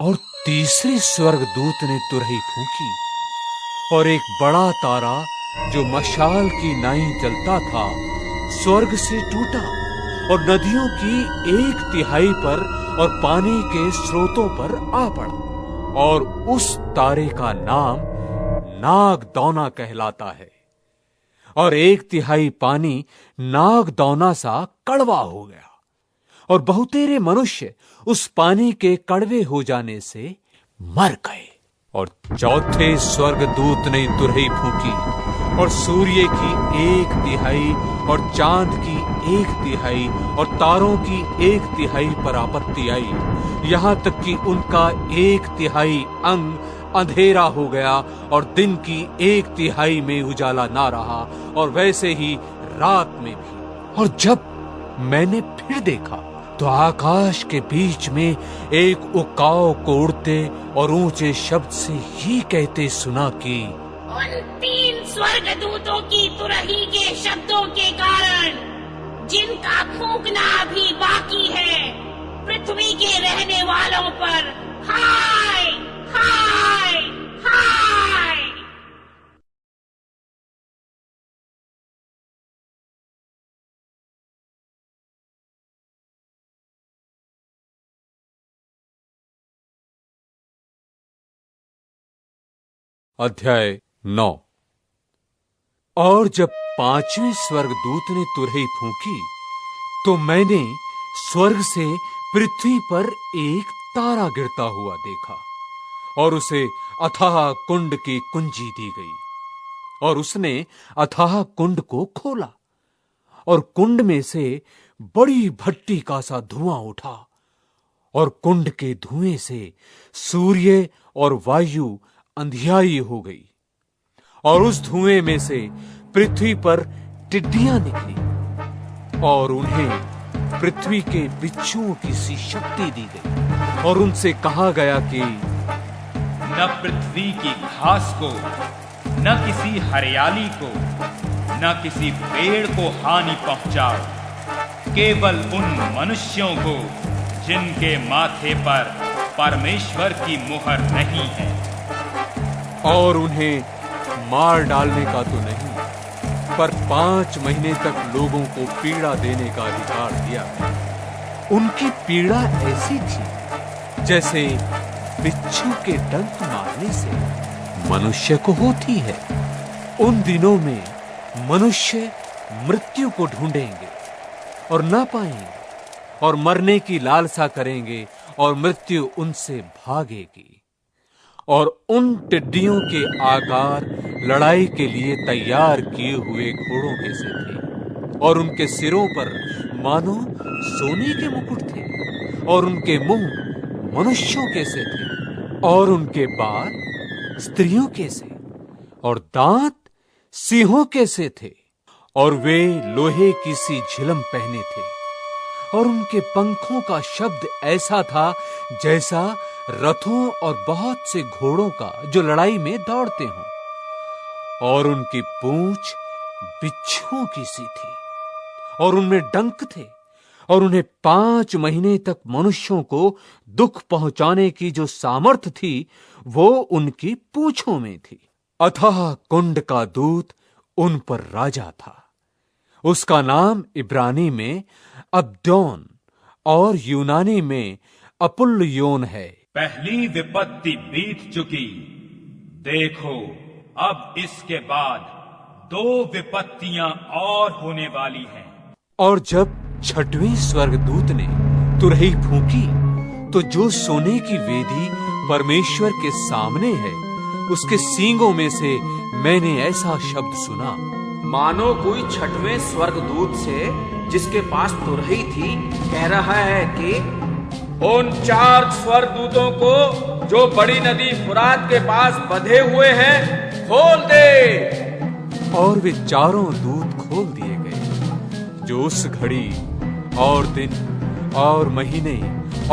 और तीसरे स्वर्गदूत ने तुरही फूंकी और एक बड़ा तारा जो मशाल की नाई जलता था स्वर्ग से टूटा और नदियों की 1/3 पर और पानी के स्रोतों पर आ पड़ा और उस तारे का नाम नागदौना कहलाता है। और 1/3 पानी नागदौना सा कड़वा हो गया और बहुतेरे मनुष्य उस पानी के कड़वे हो जाने से मर गए। और चौथे स्वर्गदूत ने तुरही फूंकी और सूर्य की 1/3 और चांद की 1/3 और तारों की 1/3 पर आपत्ति आई, यहां तक कि उनका 1/3 अंग अंधेरा हो गया और दिन की 1/3 में उजाला ना रहा और वैसे ही रात में भी। और जब मैंने फिर देखा तो आकाश के बीच में एक उकाव को उड़ते और ऊंचे शब्द से ही कहते सुना कि उन 3 स्वर्गदूतों की तुरही के शब्दों के कारण, जिनका फूंकना अभी बाकी है, पृथ्वी के रहने वालों पर हाय हाय हाय। अध्याय 9। और जब 5वें स्वर्गदूत ने तुरही फूंकी तो मैंने स्वर्ग से पृथ्वी पर एक तारा गिरता हुआ देखा और उसे अथाह कुंड की कुंजी दी गई। और उसने अथाह कुंड को खोला और कुंड में से बड़ी भट्टी का सा धुआं उठा और कुंड के धुएं से सूर्य और वायु अंधियाई हो गई और उस धुएं में से पृथ्वी पर टिड्डियां निकली और उन्हें पृथ्वी के बिच्छुओं की सी शक्ति दी गई। और उनसे कहा गया कि न पृथ्वी की घास को, न किसी हरियाली को, न किसी पेड़ को हानि पहुंचाओ, केवल उन मनुष्यों को जिनके माथे पर परमेश्वर की मुहर नहीं है। और उन्हें मार डालने का तो नहीं, पर 5 महीने तक लोगों को पीड़ा देने का अधिकार दिया। उनकी पीड़ा ऐसी थी जैसे बिच्छू के डंक मारने से मनुष्य को होती है। उन दिनों में मनुष्य मृत्यु को ढूंढेंगे और न पाएंगे और मरने की लालसा करेंगे और मृत्यु उनसे भागेगी। और उन टिड्डियों के आकार लड़ाई के लिए तैयार किए हुए घोड़ों के से थे और उनके सिरों पर मानो सोने के मुकुट थे और उनके मुंह मनुष्यों के से थे और उनके बाल स्त्रियों के से और दांत सिंहों के से थे और वे लोहे की सी झिलम पहने थे और उनके पंखों का शब्द ऐसा था जैसा रथों और बहुत से घोड़ों का जो लड़ाई में दौड़ते हों। और उनकी पूंछ बिच्छुओं की सी थी और उनमें डंक थे और उन्हें 5 महीने तक मनुष्यों को दुख पहुंचाने की जो सामर्थ थी वो उनकी पूंछों में थी। अथाह कुंड का दूत उन पर राजा था। उसका नाम इब्रानी में अब्दोन और यूनानी में अपुल्योन है। पहली विपत्ति बीत चुकी, देखो अब इसके बाद 2 विपत्तियां और होने वाली हैं। और जब 6वें स्वर्गदूत ने तुरही फूंकी तो जो सोने की वेदी परमेश्वर के सामने है उसके सींगों में से मैंने ऐसा शब्द सुना, मानो कोई 6वें स्वर्गदूत से जिसके पास तुरही थी कह रहा है कि उन 4 स्वर्गदूतों को जो बड़ी नदी फुरात के पास बंधे हुए हैं खोल दे। और वे चारों दूत खोल दिए गए जो उस घड़ी और दिन और महीने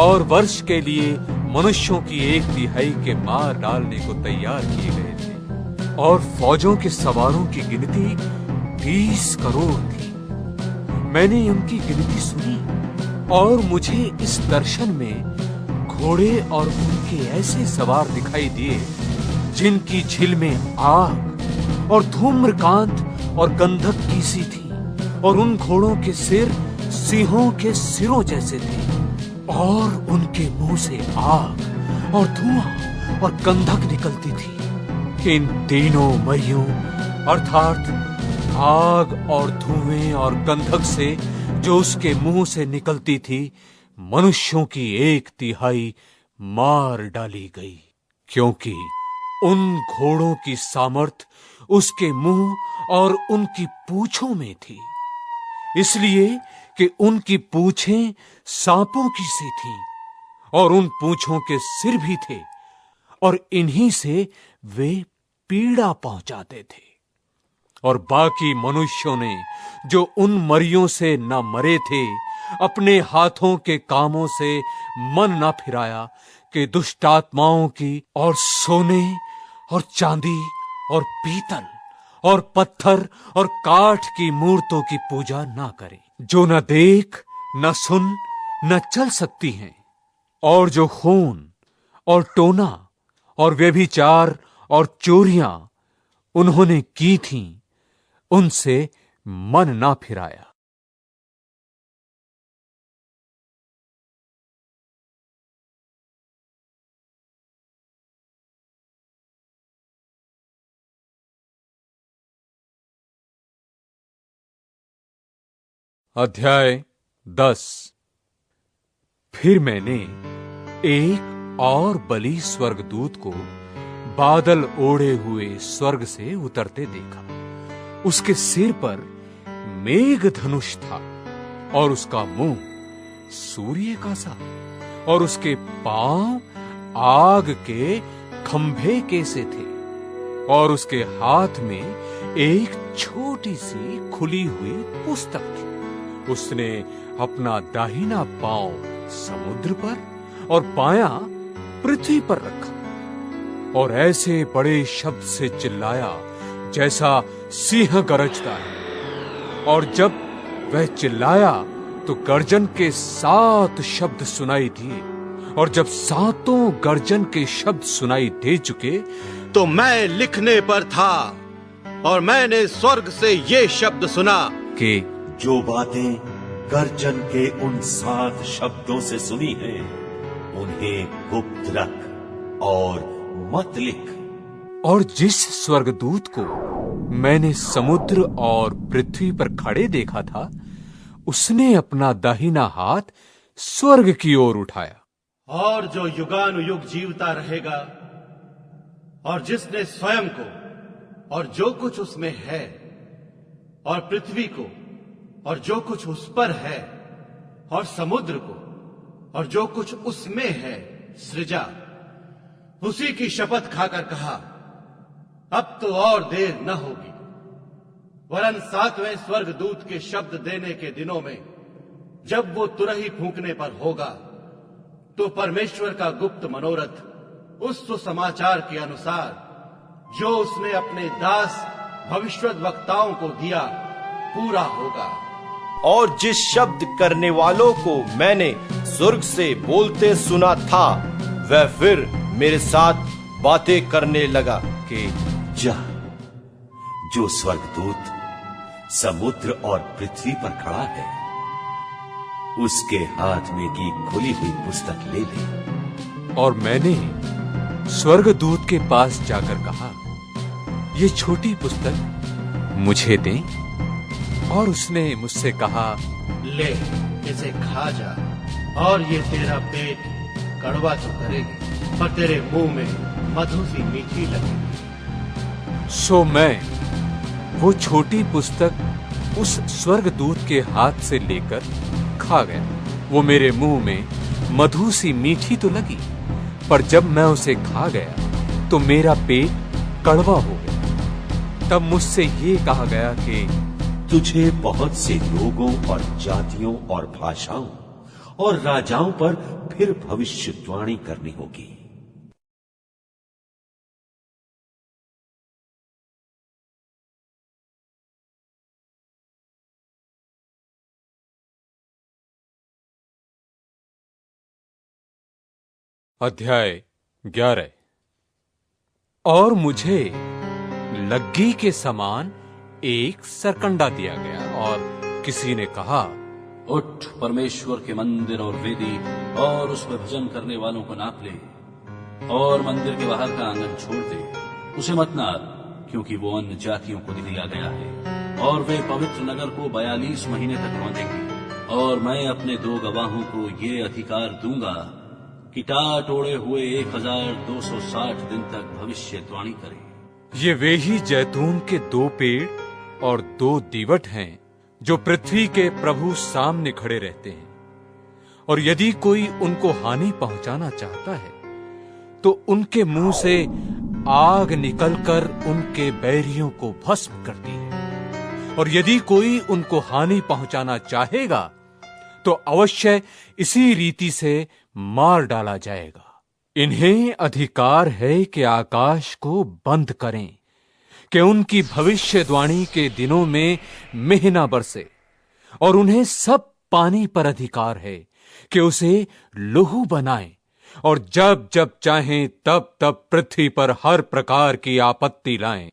और वर्ष के लिए मनुष्यों की 1/3 के मार डालने को तैयार किए गए थे। और फौजों के सवारों की गिनती 20 करोड़ थी। मैंने उनकी गिनती सुनी और मुझे इस दर्शन में घोड़े और उनके ऐसे सवार दिखाई दिए जिनकी झिल में आग और धूम्रकांत और गंधक की सी थी और उन घोड़ों के सिर सिंहों के सिरों जैसे थे और उनके मुंह से आग और धुआं और गंधक निकलती थी। इन तीनों मरियों अर्थात आग और धुएं और गंधक से जो उसके मुंह से निकलती थी मनुष्यों की 1/3 मार डाली गई, क्योंकि उन घोड़ों की सामर्थ उसके मुंह और उनकी पूंछों में थी, इसलिए कि उनकी पूंछें सांपों की सी थीं और उन पूंछों के सिर भी थे और इन्हीं से वे पीड़ा पहुंचाते थे। और बाकी मनुष्यों ने जो उन मरियों से न मरे थे अपने हाथों के कामों से मन न फिराया कि दुष्ट आत्माओं की और सोने और चांदी और पीतल और पत्थर और काठ की मूर्तों की पूजा ना करे, जो न देख न सुन न चल सकती हैं, और जो खून और टोना और व्यभिचार और चोरियां उन्होंने की थीं, उनसे मन ना फिराया। अध्याय 10। फिर मैंने एक और बलि स्वर्गदूत को बादल ओढ़े हुए स्वर्ग से उतरते देखा। उसके सिर पर मेघ धनुष था और उसका मुंह सूर्य का सा, और उसके पांव आग के खंभे के से थे, और उसके हाथ में एक छोटी सी खुली हुई पुस्तक थी। उसने अपना दाहिना पांव समुद्र पर और बायां पृथ्वी पर रखा और ऐसे बड़े शब्द से चिल्लाया जैसा सिंह गरजता है। और जब वह चिल्लाया तो गर्जन के 7 शब्द सुनाई दिए, और जब 7 गर्जन के शब्द सुनाई दे चुके तो मैं लिखने पर था, और मैंने स्वर्ग से ये शब्द सुना कि जो बातें गर्जन के उन 7 शब्दों से सुनी हैं, उन्हें गुप्त रख और मत लिख। और जिस स्वर्गदूत को मैंने समुद्र और पृथ्वी पर खड़े देखा था, उसने अपना दाहिना हाथ स्वर्ग की ओर उठाया। और जो युगानुयुग जीवता रहेगा, और जिसने स्वयं को और जो कुछ उसमें है, और पृथ्वी को और जो कुछ उस पर है, और समुद्र को और जो कुछ उसमें है सृजा, उसी की शपथ खाकर कहा, अब तो और देर न होगी, वरन 7वें स्वर्गदूत के शब्द देने के दिनों में, जब वो तुरही फूंकने पर होगा, तो परमेश्वर का गुप्त मनोरथ उस सुसमाचार के अनुसार जो उसने अपने दास भविष्यद् वक्ताओं को दिया पूरा होगा। और जिस शब्द करने वालों को मैंने स्वर्ग से बोलते सुना था, वह फिर मेरे साथ बातें करने लगा कि जा, जो स्वर्गदूत समुद्र और पृथ्वी पर खड़ा है, उसके हाथ में की खुली हुई पुस्तक ले ले। और मैंने स्वर्गदूत के पास जाकर कहा, ये छोटी पुस्तक मुझे दें। और उसने मुझसे कहा, ले, इसे खा जा, और ये तेरा पेट कड़वा तो करेगी, पर तेरे मुंह में मधु सी मीठी लगेगी। सो मैं वो छोटी पुस्तक उस स्वर्गदूत के हाथ से लेकर खा गया। वो मेरे मुंह में मधु सी मीठी तो लगी, पर जब मैं उसे खा गया तो मेरा पेट कड़वा हो गया। तब मुझसे ये कहा गया कि तुझे बहुत से लोगों और जातियों और भाषाओं और राजाओं पर फिर भविष्यवाणी करनी होगी। अध्याय 11। और मुझे लग्गी के समान एक सरकंडा दिया गया, और किसी ने कहा, उठ, परमेश्वर के मंदिर और वेदी और उसमें भजन करने वालों को नाप ले, और मंदिर के बाहर का आंगन छोड़ दे, उसे मत नाप, क्योंकि वो अन्य जातियों को दिया गया है, और वे पवित्र नगर को 42 महीने तक रौंदेंगे। और मैं अपने 2 गवाहों को ये अधिकार दूंगा कि टाट ओढ़े हुए 1260 दिन तक भविष्यवाणी करें। ये वे ही जैतून के 2 पेड़ और 2 दीवट हैं जो पृथ्वी के प्रभु सामने खड़े रहते हैं, और यदि कोई उनको हानि पहुंचाना चाहता है तो उनके मुंह से आग निकलकर उनके बैरियों को भस्म करती है, और यदि कोई उनको हानि पहुंचाना चाहेगा तो अवश्य इसी रीति से मार डाला जाएगा। इन्हें अधिकार है कि आकाश को बंद करें, कि उनकी भविष्यवाणी के दिनों में मेह न बरसे, और उन्हें सब पानी पर अधिकार है कि उसे लहू बनाएं, और जब जब चाहें तब तब पृथ्वी पर हर प्रकार की आपत्ति लाएं।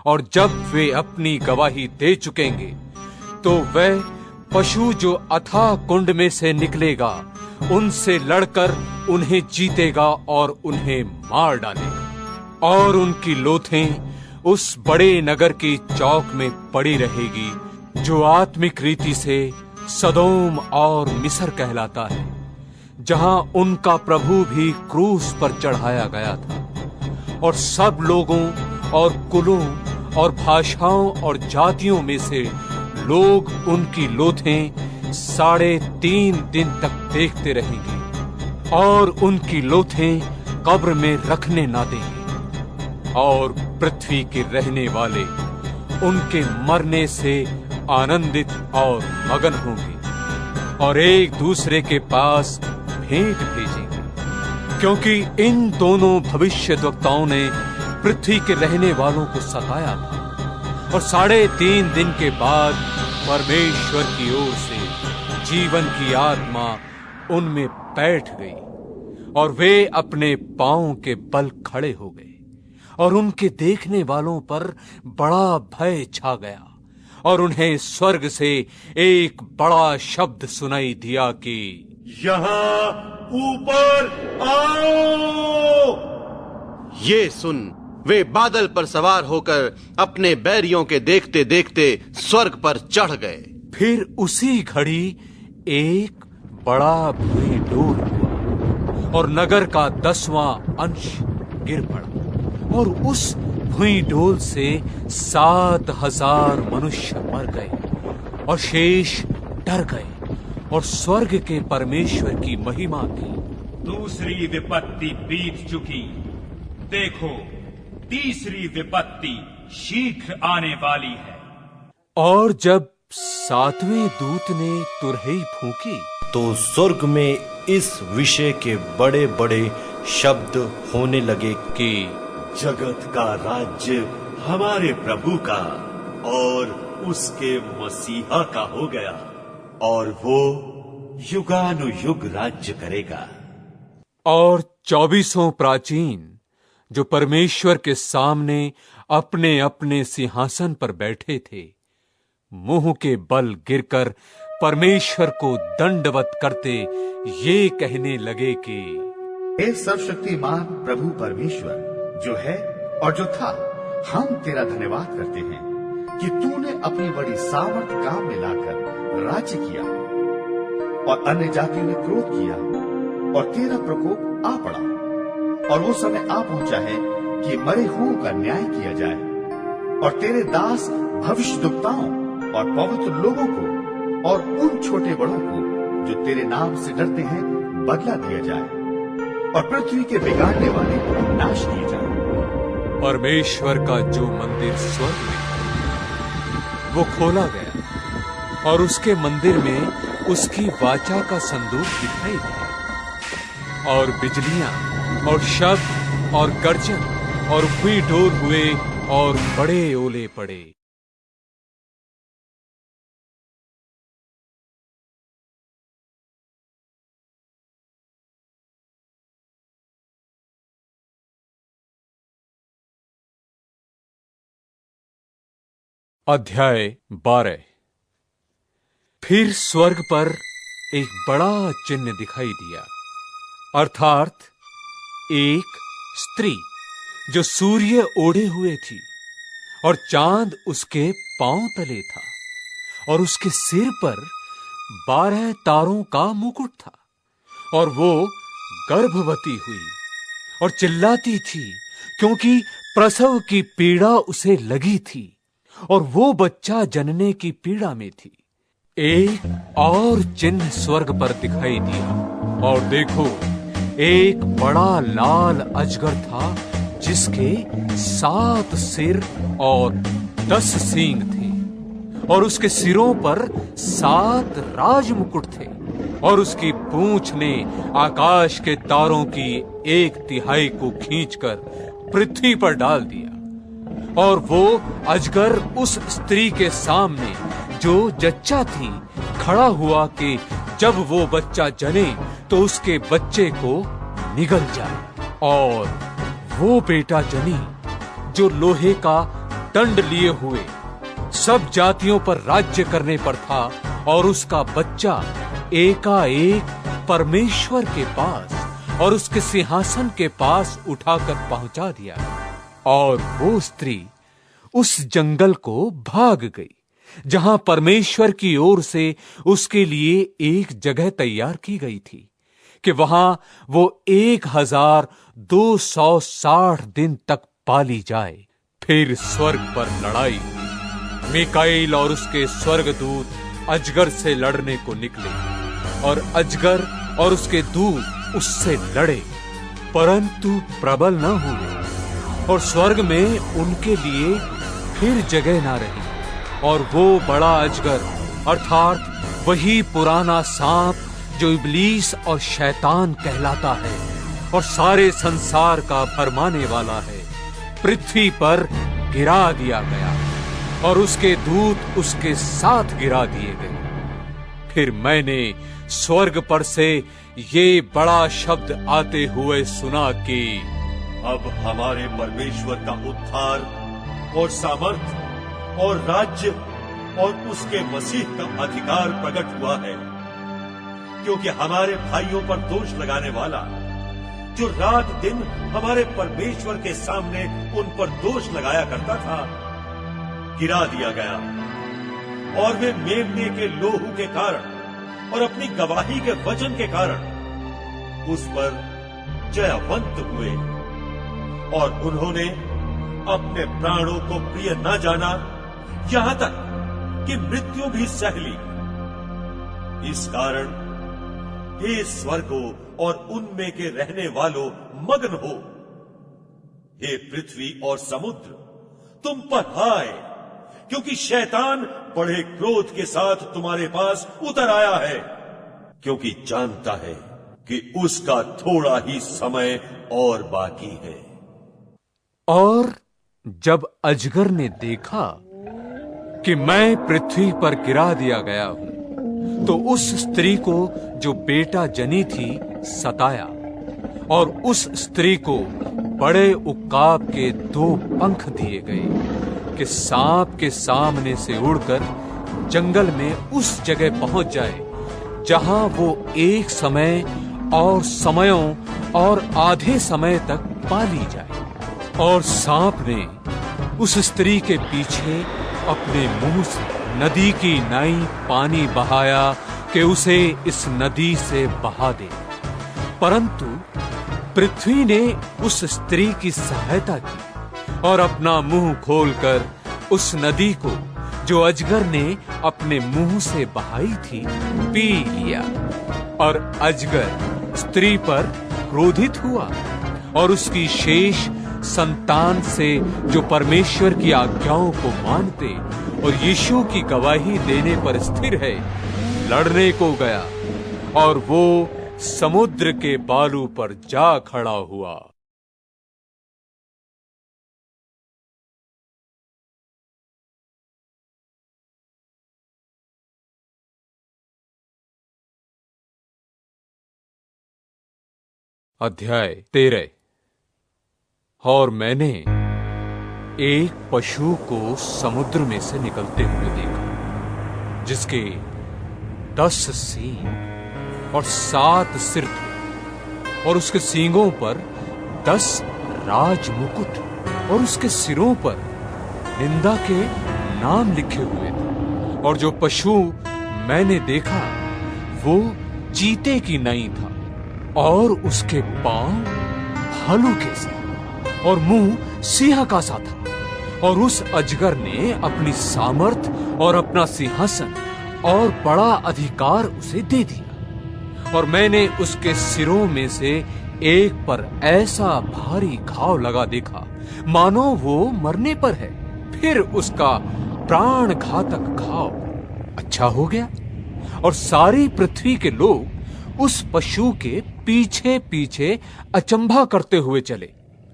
और जब वे अपनी गवाही दे चुकेंगे तो वह पशु जो अथाह कुंड में से निकलेगा उनसे लड़कर उन्हें जीतेगा और उन्हें मार डालेगा, और उनकी लोथें उस बड़े नगर की चौक में पड़ी रहेगी जो आत्मिक रीति से सदोम और मिस्र कहलाता है, जहां उनका प्रभु भी क्रूस पर चढ़ाया गया था। और सब लोगों और कुलों और भाषाओं और जातियों में से लोग उनकी लोथें 3.5 दिन तक देखते रहेंगे, और उनकी लोथें कब्र में रखने ना देंगे। और पृथ्वी के रहने वाले उनके मरने से आनंदित और मगन होंगे, और एक दूसरे के पास भेंट भेजेंगे, क्योंकि इन दोनों भविष्यद्वक्ताओं ने पृथ्वी के रहने वालों को सताया था। और 3.5 दिन के बाद परमेश्वर की ओर से जीवन की आत्मा उनमें बैठ गई, और वे अपने पांवों के बल खड़े हो गए, और उनके देखने वालों पर बड़ा भय छा गया। और उन्हें स्वर्ग से एक बड़ा शब्द सुनाई दिया कि यहाँ ऊपर आओ। ये सुन, वे बादल पर सवार होकर अपने बैरियों के देखते देखते स्वर्ग पर चढ़ गए। फिर उसी घड़ी एक बड़ा भूईडोल हुआ, और नगर का 10वां अंश गिर पड़ा, और उस भूईडोल से 7,000 मनुष्य मर गए, और शेष डर गए, और स्वर्ग के परमेश्वर की महिमा की। दूसरी विपत्ति बीत चुकी, देखो तीसरी विपत्ति शीघ्र आने वाली है। और जब 7वें दूत ने तुरही फूंकी तो स्वर्ग में इस विषय के बड़े बड़े शब्द होने लगे कि जगत का राज्य हमारे प्रभु का और उसके मसीहा का हो गया, और वो युगानुयुग राज्य करेगा। और 24 प्राचीन जो परमेश्वर के सामने अपने अपने सिंहासन पर बैठे थे, मुंह के बल गिरकर परमेश्वर को दंडवत करते ये कहने लगे कि हे सर्वशक्तिमान प्रभु परमेश्वर जो है और जो था, हम तेरा धन्यवाद करते हैं कि तूने अपनी बड़ी सामर्थ काम में लाकर राज्य किया, और अन्य जातियों ने क्रोध किया, और तेरा प्रकोप आ पड़ा, और वो समय आ पहुंचा है कि मरे हुओं का न्याय किया जाए, और तेरे दास भविष्यद्वक्ताओं और पवित्र लोगों को और उन छोटे बड़ों को जो तेरे नाम से डरते हैं बदला दिया जाए, और पृथ्वी के बिगाड़ने वाले नाश किए जाए। परमेश्वर का जो मंदिर स्वर्ग में है वो खोला गया, और उसके मंदिर में उसकी वाचा का संदूक दिखाई दिया, और बिजलियां और शब्द और गर्जन और भूईडोल हुए, और बड़े ओले पड़े। अध्याय 12। फिर स्वर्ग पर एक बड़ा चिन्ह दिखाई दिया, अर्थात एक स्त्री जो सूर्य ओढ़े हुए थी, और चांद उसके पांव तले था, और उसके सिर पर 12 तारों का मुकुट था, और वो गर्भवती हुई और चिल्लाती थी, क्योंकि प्रसव की पीड़ा उसे लगी थी, और वो बच्चा जनने की पीड़ा में थी। एक और चिन्ह स्वर्ग पर दिखाई दिया, और देखो, एक बड़ा लाल अजगर था, जिसके 7 सिर और 10 सींग थे, और उसके सिरों पर 7 राज मुकुट थे, और उसकी पूंछ ने आकाश के तारों की 1/3 को खींचकर पृथ्वी पर डाल दिया। और वो अजगर उस स्त्री के सामने जो जच्चा थी खड़ा हुआ कि जब वो बच्चा जने तो उसके बच्चे को निगल जाए। और वो बेटा जनी जो लोहे का दंड लिए हुए सब जातियों पर राज्य करने पर था, और उसका बच्चा एकाएक परमेश्वर के पास और उसके सिंहासन के पास उठाकर पहुंचा दिया। और वो स्त्री उस जंगल को भाग गई जहां परमेश्वर की ओर से उसके लिए एक जगह तैयार की गई थी कि वहां वो 1260 दिन तक पाली जाए। फिर स्वर्ग पर लड़ाई हुई। मीकाईल और उसके स्वर्गदूत अजगर से लड़ने को निकले, और अजगर और उसके दूत उससे लड़े, परंतु प्रबल न हुए, और स्वर्ग में उनके लिए फिर जगह न रही। और वो बड़ा अजगर अर्थात वही पुराना सांप जो इब्लीस और शैतान कहलाता है और सारे संसार का भरमाने वाला है, पृथ्वी पर गिरा दिया गया, और उसके दूत उसके साथ गिरा दिए गए। फिर मैंने स्वर्ग पर से ये बड़ा शब्द आते हुए सुना कि अब हमारे परमेश्वर का उद्धार और सामर्थ्य और राज्य और उसके मसीह का अधिकार प्रकट हुआ है, क्योंकि हमारे भाइयों पर दोष लगाने वाला जो रात दिन हमारे परमेश्वर के सामने उन पर दोष लगाया करता था, गिरा दिया गया। और वे मेमने के लोहू के कारण और अपनी गवाही के वचन के कारण उस पर जयवंत हुए, और उन्होंने अपने प्राणों को प्रिय न जाना, यहां तक कि मृत्यु भी सह ली। इस कारण हे स्वर्गों और उनमें के रहने वालों मग्न हो। हे पृथ्वी और समुद्र तुम पर हाय, क्योंकि शैतान बड़े क्रोध के साथ तुम्हारे पास उतर आया है, क्योंकि जानता है कि उसका थोड़ा ही समय और बाकी है। और जब अजगर ने देखा कि मैं पृथ्वी पर गिरा दिया गया हूं, तो उस स्त्री को जो बेटा जनी थी सताया, और उस स्त्री को बड़े उक्काब के 2 पंख दिए गए कि सांप के सामने से उड़कर जंगल में उस जगह पहुंच जाए जहां वो एक समय और समयों और आधे समय तक पाली जाए। और सांप ने उस स्त्री के पीछे अपने मुंह से नदी की नाई पानी बहाया कि उसे इस नदी से बहा दे, परंतु पृथ्वी ने उस स्त्री की सहायता की और अपना मुंह खोलकर उस नदी को जो अजगर ने अपने मुंह से बहाई थी पी लिया। और अजगर स्त्री पर क्रोधित हुआ और उसकी शेष संतान से जो परमेश्वर की आज्ञाओं को मानते और यीशु की गवाही देने पर स्थिर है, लड़ने को गया, और वो समुद्र के बालू पर जा खड़ा हुआ। अध्याय 13। और मैंने एक पशु को समुद्र में से निकलते हुए देखा, जिसके 10 सींग और 7 सिर थे, और उसके सींगों पर 10 राज मुकुट, और उसके सिरों पर निंदा के नाम लिखे हुए थे। और जो पशु मैंने देखा वो चीते की नाई था, और उसके पांव भालू के से और मुंह सिंह का सा था। और उस अजगर ने अपनी सामर्थ और अपना सिंहासन और बड़ा अधिकार उसे दे दिया। और मैंने उसके सिरों में से एक पर ऐसा भारी घाव लगा देखा मानो वो मरने पर है। फिर उसका प्राण घातक घाव अच्छा हो गया और सारी पृथ्वी के लोग उस पशु के पीछे पीछे अचंभा करते हुए चले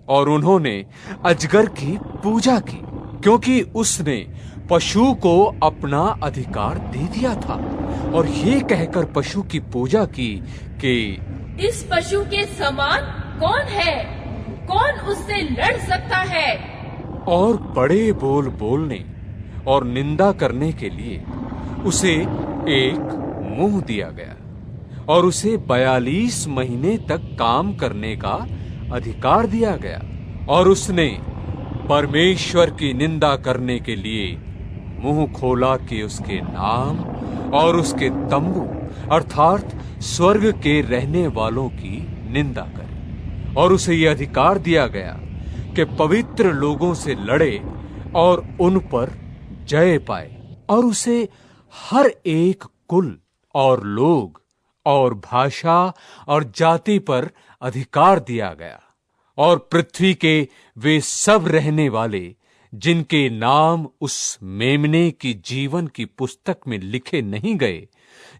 और उन्होंने अजगर की पूजा की, क्योंकि उसने पशु को अपना अधिकार दे दिया था, और ये कहकर पशु की पूजा की कि इस पशु के समान कौन है, कौन उससे लड़ सकता है। और बड़े बोल बोलने और निंदा करने के लिए उसे एक मुंह दिया गया और उसे 42 महीने तक काम करने का अधिकार दिया गया, और उसने परमेश्वर की निंदा करने के लिए मुंह खोला कि उसके नाम और उसके तंबू अर्थात स्वर्ग के रहने वालों की निंदा करे। और उसे यह अधिकार दिया गया कि पवित्र लोगों से लड़े और उन पर जय पाए, और उसे हर एक कुल और लोग और भाषा और जाति पर अधिकार दिया गया। और पृथ्वी के वे सब रहने वाले जिनके नाम उस मेमने की जीवन की पुस्तक में लिखे नहीं गए,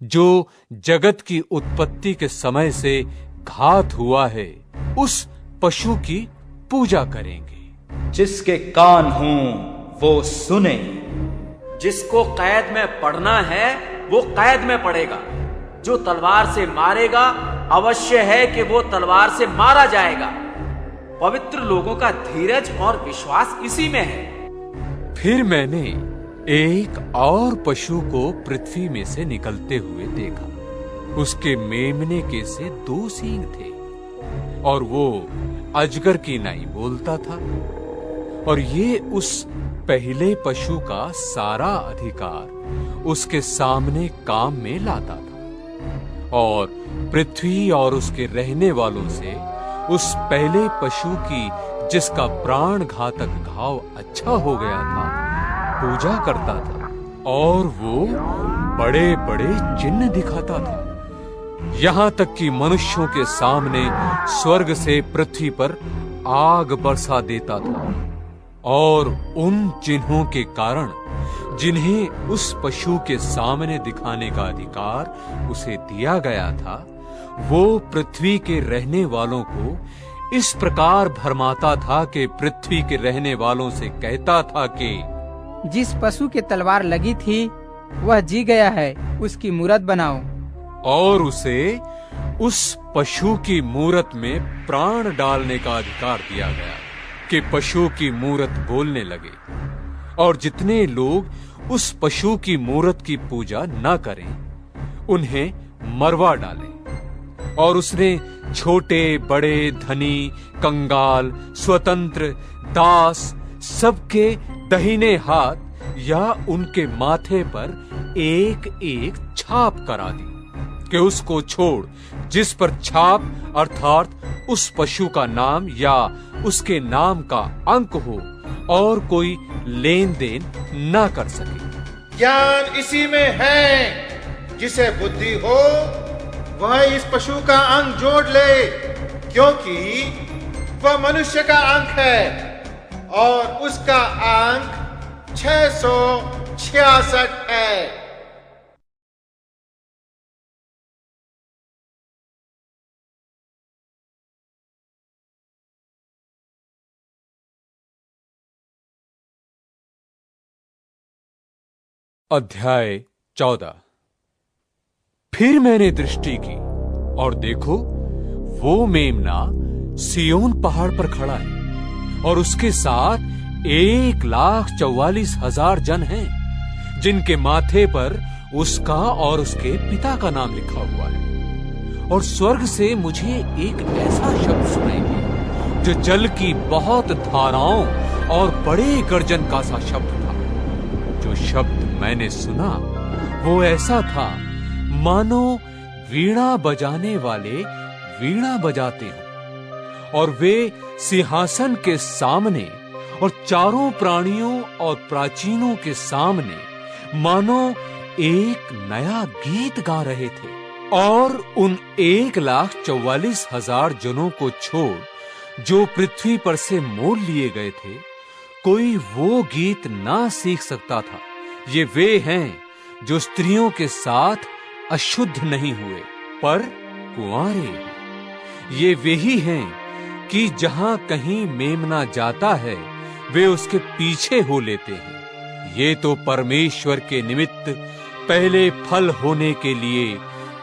जो जगत की उत्पत्ति के समय से घात हुआ है, उस पशु की पूजा करेंगे। जिसके कान हों वो सुने। जिसको कैद में पढ़ना है वो कैद में पढ़ेगा। जो तलवार से मारेगा अवश्य है कि वो तलवार से मारा जाएगा। पवित्र लोगों का धीरज और विश्वास इसी में है। फिर मैंने एक और पशु को पृथ्वी में से निकलते हुए देखा। उसके मेमने के से 2 सींग थे और वो अजगर की नाई बोलता था, और ये उस पहले पशु का सारा अधिकार उसके सामने काम में लाता था, और पृथ्वी और उसके रहने वालों से उस पहले पशु की जिसका प्राण घातक घाव अच्छा हो गया था पूजा करता था, और वो बड़े बड़े चिन्ह दिखाता था, यहां तक कि मनुष्यों के सामने स्वर्ग से पृथ्वी पर आग बरसा देता था। और उन चिन्हों के कारण जिन्हें उस पशु के सामने दिखाने का अधिकार उसे दिया गया था, वो पृथ्वी के रहने वालों को इस प्रकार भरमाता था कि पृथ्वी के रहने वालों से कहता था कि जिस पशु के तलवार लगी थी वह जी गया है, उसकी मूरत बनाओ। और उसे उस पशु की मूरत में प्राण डालने का अधिकार दिया गया कि पशु की मूरत बोलने लगे, और जितने लोग उस पशु की मूरत की पूजा न करें उन्हें मरवा डालें। और उसने छोटे बड़े धनी कंगाल स्वतंत्र दास सबके दाहिने हाथ या उनके माथे पर एक एक छाप करा दी कि उसको छोड़ जिस पर छाप अर्थात उस पशु का नाम या उसके नाम का अंक हो और कोई लेन देन न कर सके। ज्ञान इसी में है, जिसे बुद्धि हो वह इस पशु का अंक जोड़ ले, क्योंकि वह मनुष्य का अंक है और उसका अंक 666 है। अध्याय 14। फिर मैंने दृष्टि की और देखो वो मेमना सियोन पहाड़ पर खड़ा है और उसके साथ 1,44,000 जन हैं, जिनके माथे पर उसका और उसके पिता का नाम लिखा हुआ है। और स्वर्ग से मुझे एक ऐसा शब्द सुनाई दिया जो जल की बहुत धाराओं और बड़े गर्जन का सा शब्द था। जो शब्द मैंने सुना वो ऐसा था मानो वीणा बजाने वाले वीणा बजाते हों, और वे सिंहासन के सामने और चारों प्राणियों और प्राचीनों के सामने मानो एक नया गीत गा रहे थे। और उन 1,44,000 जनों को छोड़ जो पृथ्वी पर से मोल लिए गए थे, कोई वो गीत ना सीख सकता था। ये वे हैं जो स्त्रियों के साथ अशुद्ध नहीं हुए, पर कुंवारे। ये वे ही हैं कि जहां कहीं मेमना जाता है वे उसके पीछे हो लेते हैं। ये तो परमेश्वर के निमित्त पहले फल होने के लिए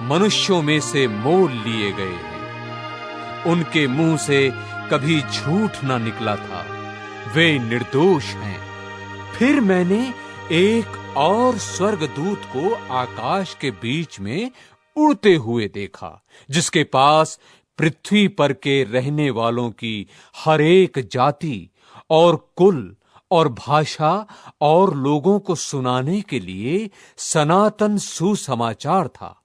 मनुष्यों में से मोल लिए गए हैं। उनके मुंह से कभी झूठ न निकला था, वे निर्दोष हैं। फिर मैंने एक और स्वर्गदूत को आकाश के बीच में उड़ते हुए देखा, जिसके पास पृथ्वी पर के रहने वालों की हर एक जाति और कुल और भाषा और लोगों को सुनाने के लिए सनातन सुसमाचार था।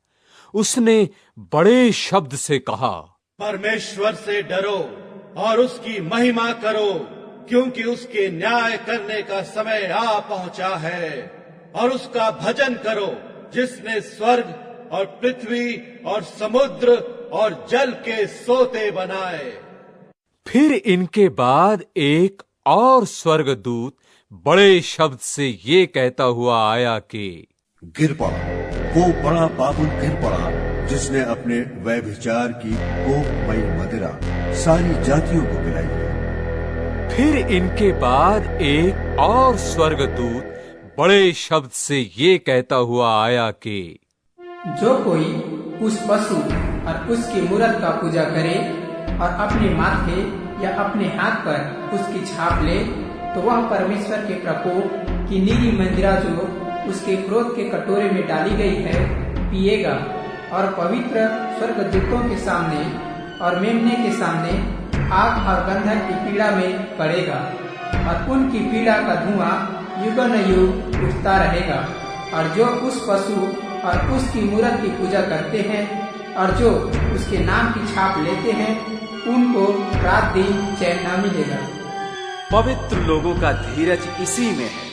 उसने बड़े शब्द से कहा, परमेश्वर से डरो और उसकी महिमा करो, क्योंकि उसके न्याय करने का समय आ पहुंचा है। और उसका भजन करो जिसने स्वर्ग और पृथ्वी और समुद्र और जल के सोते बनाए। फिर इनके बाद एक और स्वर्गदूत बड़े शब्द से ये कहता हुआ आया कि गिर पड़ा, वो बड़ा बाबुल गिर पड़ा, जिसने अपने व्यभिचार की कोपमयी मदिरा सारी जातियों को पिलाई है। फिर इनके बाद एक और स्वर्गदूत बड़े शब्द से ये कहता हुआ आया कि जो कोई उस पशु और उसकी मूरत का पूजा करे और अपने माथे या अपने हाथ पर उसकी छाप ले, तो वह परमेश्वर के प्रकोप की नीली मंदिरा जो उसके क्रोध के कटोरे में डाली गई है पिएगा, और पवित्र स्वर्गदूतों के सामने और मेमने के सामने आग और गंधक की पीड़ा में पड़ेगा। और उनकी पीड़ा का धुआं युगानुयुग उठता रहेगा। और जो उस पशु और उसकी मूरत की पूजा करते हैं और जो उसके नाम की छाप लेते हैं, उनको रात दिन चैन न मिलेगा। पवित्र लोगों का धीरज इसी में है,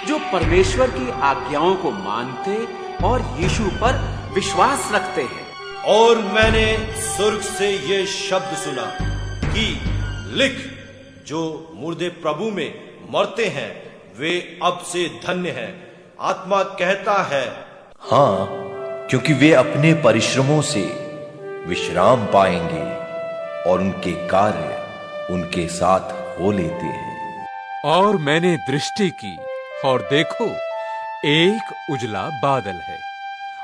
जो परमेश्वर की आज्ञाओं को मानते और यीशु पर विश्वास रखते हैं। और मैंने स्वर्ग से ये शब्द सुना कि लिख, जो मुर्दे प्रभु में मरते हैं वे अब से धन्य हैं। आत्मा कहता है, हाँ, क्योंकि वे अपने परिश्रमों से विश्राम पाएंगे और उनके कार्य उनके साथ हो लेते हैं। और मैंने दृष्टि की और देखो, एक उजला बादल है,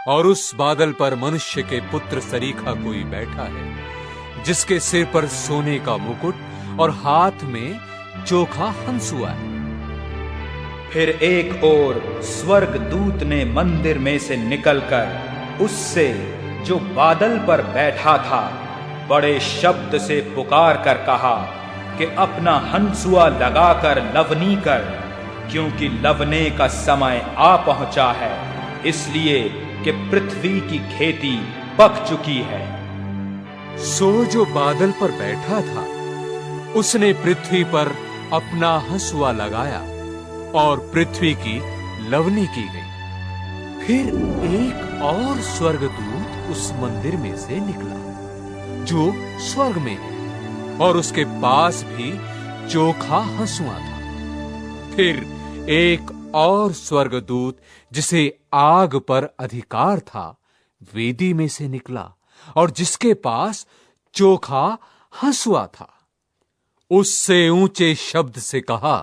और उस बादल पर मनुष्य के पुत्र सरीखा कोई बैठा है, जिसके सिर पर सोने का मुकुट और हाथ में चोखा हंसुआ है। फिर एक और स्वर्गदूत ने मंदिर में से निकलकर उससे जो बादल पर बैठा था बड़े शब्द से पुकार कर कहा कि अपना हंसुआ लगाकर लवनी कर, क्योंकि लवने का समय आ पहुंचा है, इसलिए कि पृथ्वी की खेती पक चुकी है। सो जो बादल पर बैठा था उसने पृथ्वी पर अपना हंसुआ लगाया और पृथ्वी की लवनी की गई। फिर एक और स्वर्गदूत उस मंदिर में से निकला जो स्वर्ग में है, और उसके पास भी चोखा हंसुआ था। फिर एक और स्वर्गदूत जिसे आग पर अधिकार था वेदी में से निकला, और जिसके पास चोखा हंसुआ था। उससे ऊंचे शब्द से कहा,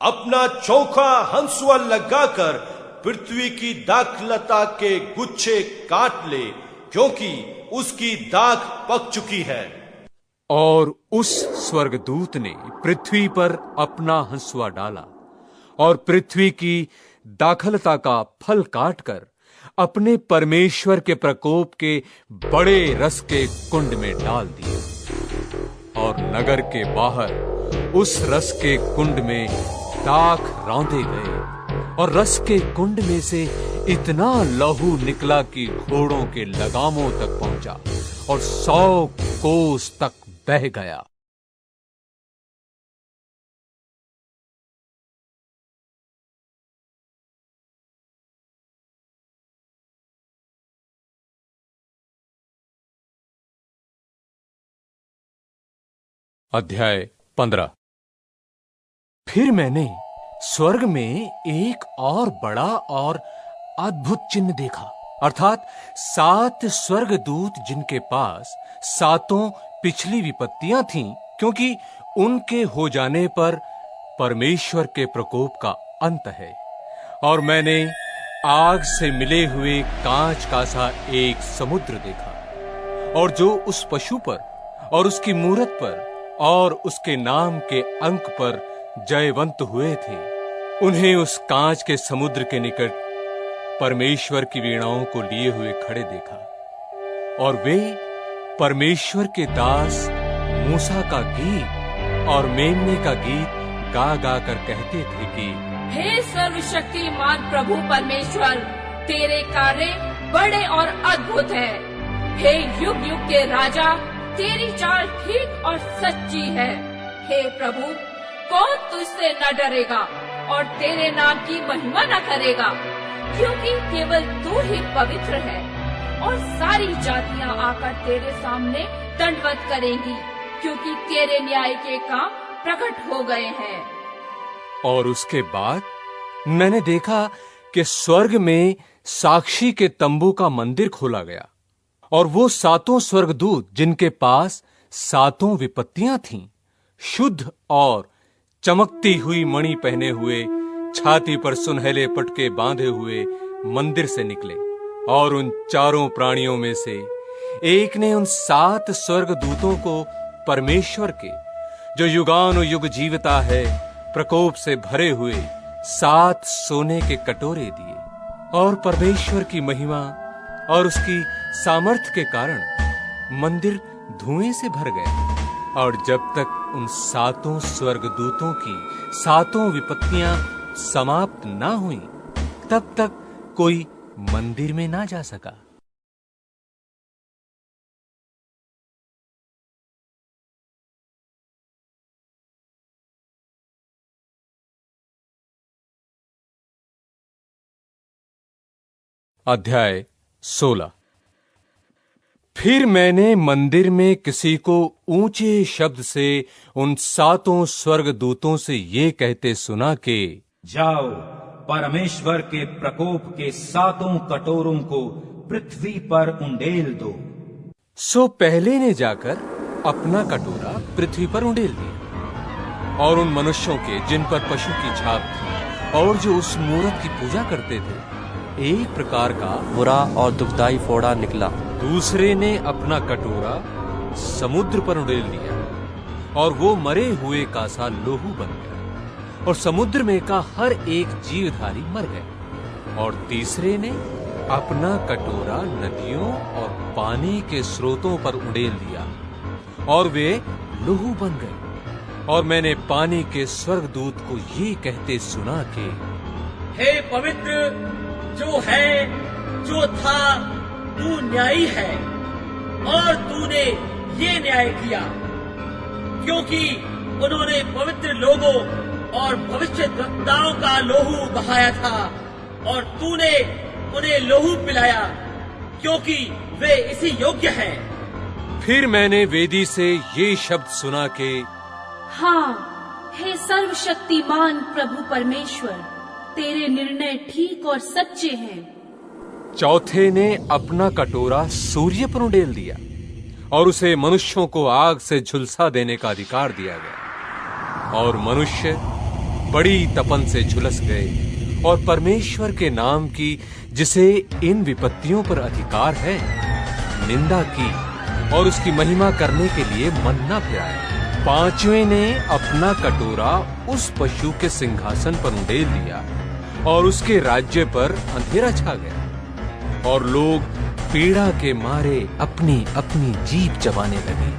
अपना चोखा हंसुआ लगाकर पृथ्वी की दाखलता के गुच्छे काट ले, क्योंकि उसकी दाख पक चुकी है। और उस स्वर्गदूत ने पृथ्वी पर अपना हंसुआ डाला और पृथ्वी की दाखलता का फल काटकर अपने परमेश्वर के प्रकोप के बड़े रस के कुंड में डाल दिया। और नगर के बाहर उस रस के कुंड में दाख रौंदे गए, और रस के कुंड में से इतना लहू निकला कि घोड़ों के लगामों तक पहुंचा और 100 कोस तक बह गया। अध्याय 15। फिर मैंने स्वर्ग में एक और बड़ा और अद्भुत चिन्ह देखा। अर्थात 7 स्वर्गदूत जिनके पास 7 पिछली विपत्तियां थीं, क्योंकि उनके हो जाने पर परमेश्वर के प्रकोप का अंत है। और मैंने आग से मिले हुए कांच का सा एक समुद्र देखा, और जो उस पशु पर और उसकी मूरत पर और उसके नाम के अंक पर जयवंत हुए थे, उन्हें उस कांच के समुद्र के निकट परमेश्वर की वीणाओं को लिए हुए खड़े देखा। और वे परमेश्वर के दास मूसा का गीत और मेमने का गीत गा गा कर कहते थे कि हे सर्वशक्तिमान प्रभु परमेश्वर, तेरे कार्य बड़े और अद्भुत हैं। हे युग युग के राजा, तेरी चाल ठीक और सच्ची है। हे प्रभु, कौन तुझसे न डरेगा और तेरे नाम की महिमा न करेगा, क्योंकि केवल तू ही पवित्र है। और सारी जातियां आकर तेरे सामने दंडवत करेंगी, क्योंकि तेरे न्याय के काम प्रकट हो गए हैं। और उसके बाद मैंने देखा कि स्वर्ग में साक्षी के तंबू का मंदिर खोला गया, और वो 7 स्वर्गदूत जिनके पास 7 विपत्तियां थीं, शुद्ध और चमकती हुई मणि पहने हुए, छाती पर सुनहले पटके बांधे हुए मंदिर से निकले। और उन 4 प्राणियों में से एक ने उन 7 स्वर्गदूतों को परमेश्वर के, जो युगानुयुग जीवता है, प्रकोप से भरे हुए 7 सोने के कटोरे दिए। और परमेश्वर की महिमा और उसकी सामर्थ्य के कारण मंदिर धुएं से भर गया। और जब तक उन 7 स्वर्गदूतों की 7 विपत्तियां समाप्त ना हुई, तब तक कोई मंदिर में ना जा सका। अध्याय 16। फिर मैंने मंदिर में किसी को ऊंचे शब्द से उन 7 स्वर्गदूतों से ये कहते सुना कि जाओ, परमेश्वर के प्रकोप के 7 कटोरों को पृथ्वी पर उंडेल दो। सो पहले ने जाकर अपना कटोरा पृथ्वी पर उंडेल दिया, और उन मनुष्यों के जिन पर पशु की छाप थी और जो उस मूरत की पूजा करते थे, एक प्रकार का बुरा और दुखदाई फोड़ा निकला। दूसरे ने अपना कटोरा समुद्र पर उंडेल दिया, और वो मरे हुए का सा लोहू बन गया, और समुद्र में का हर एक जीवधारी मर गया। और तीसरे ने अपना कटोरा नदियों और पानी के स्रोतों पर उंडेल दिया, और वे लोहू बन गए। और मैंने पानी के स्वर्गदूत को ये कहते सुना कि हे पवित्र जो है, जो था, तू न्यायी है, और तूने ये न्याय किया, क्योंकि उन्होंने पवित्र लोगों और भविष्यद्वक्ताओं का लोहू बहाया था, और तूने उन्हें लोहू पिलाया, क्योंकि वे इसी योग्य हैं। फिर मैंने वेदी से ये शब्द सुना कि हाँ, हे सर्वशक्तिमान प्रभु परमेश्वर, तेरे निर्णय ठीक और सच्चे हैं। चौथे ने अपना कटोरा सूर्य पर उंडेल दिया, और उसे मनुष्यों को आग से झुलसा देने का अधिकार दिया गया। और मनुष्य बड़ी तपन से झुलस गए, और परमेश्वर के नाम की, जिसे इन विपत्तियों पर अधिकार है, निंदा की, और उसकी महिमा करने के लिए मन न फिराया। 5वें ने अपना कटोरा उस पशु के सिंहासन पर उंडेल दिया, और उसके राज्य पर अंधेरा छा गया, और लोग पीड़ा के मारे अपनी अपनी जीभ चबाने लगे,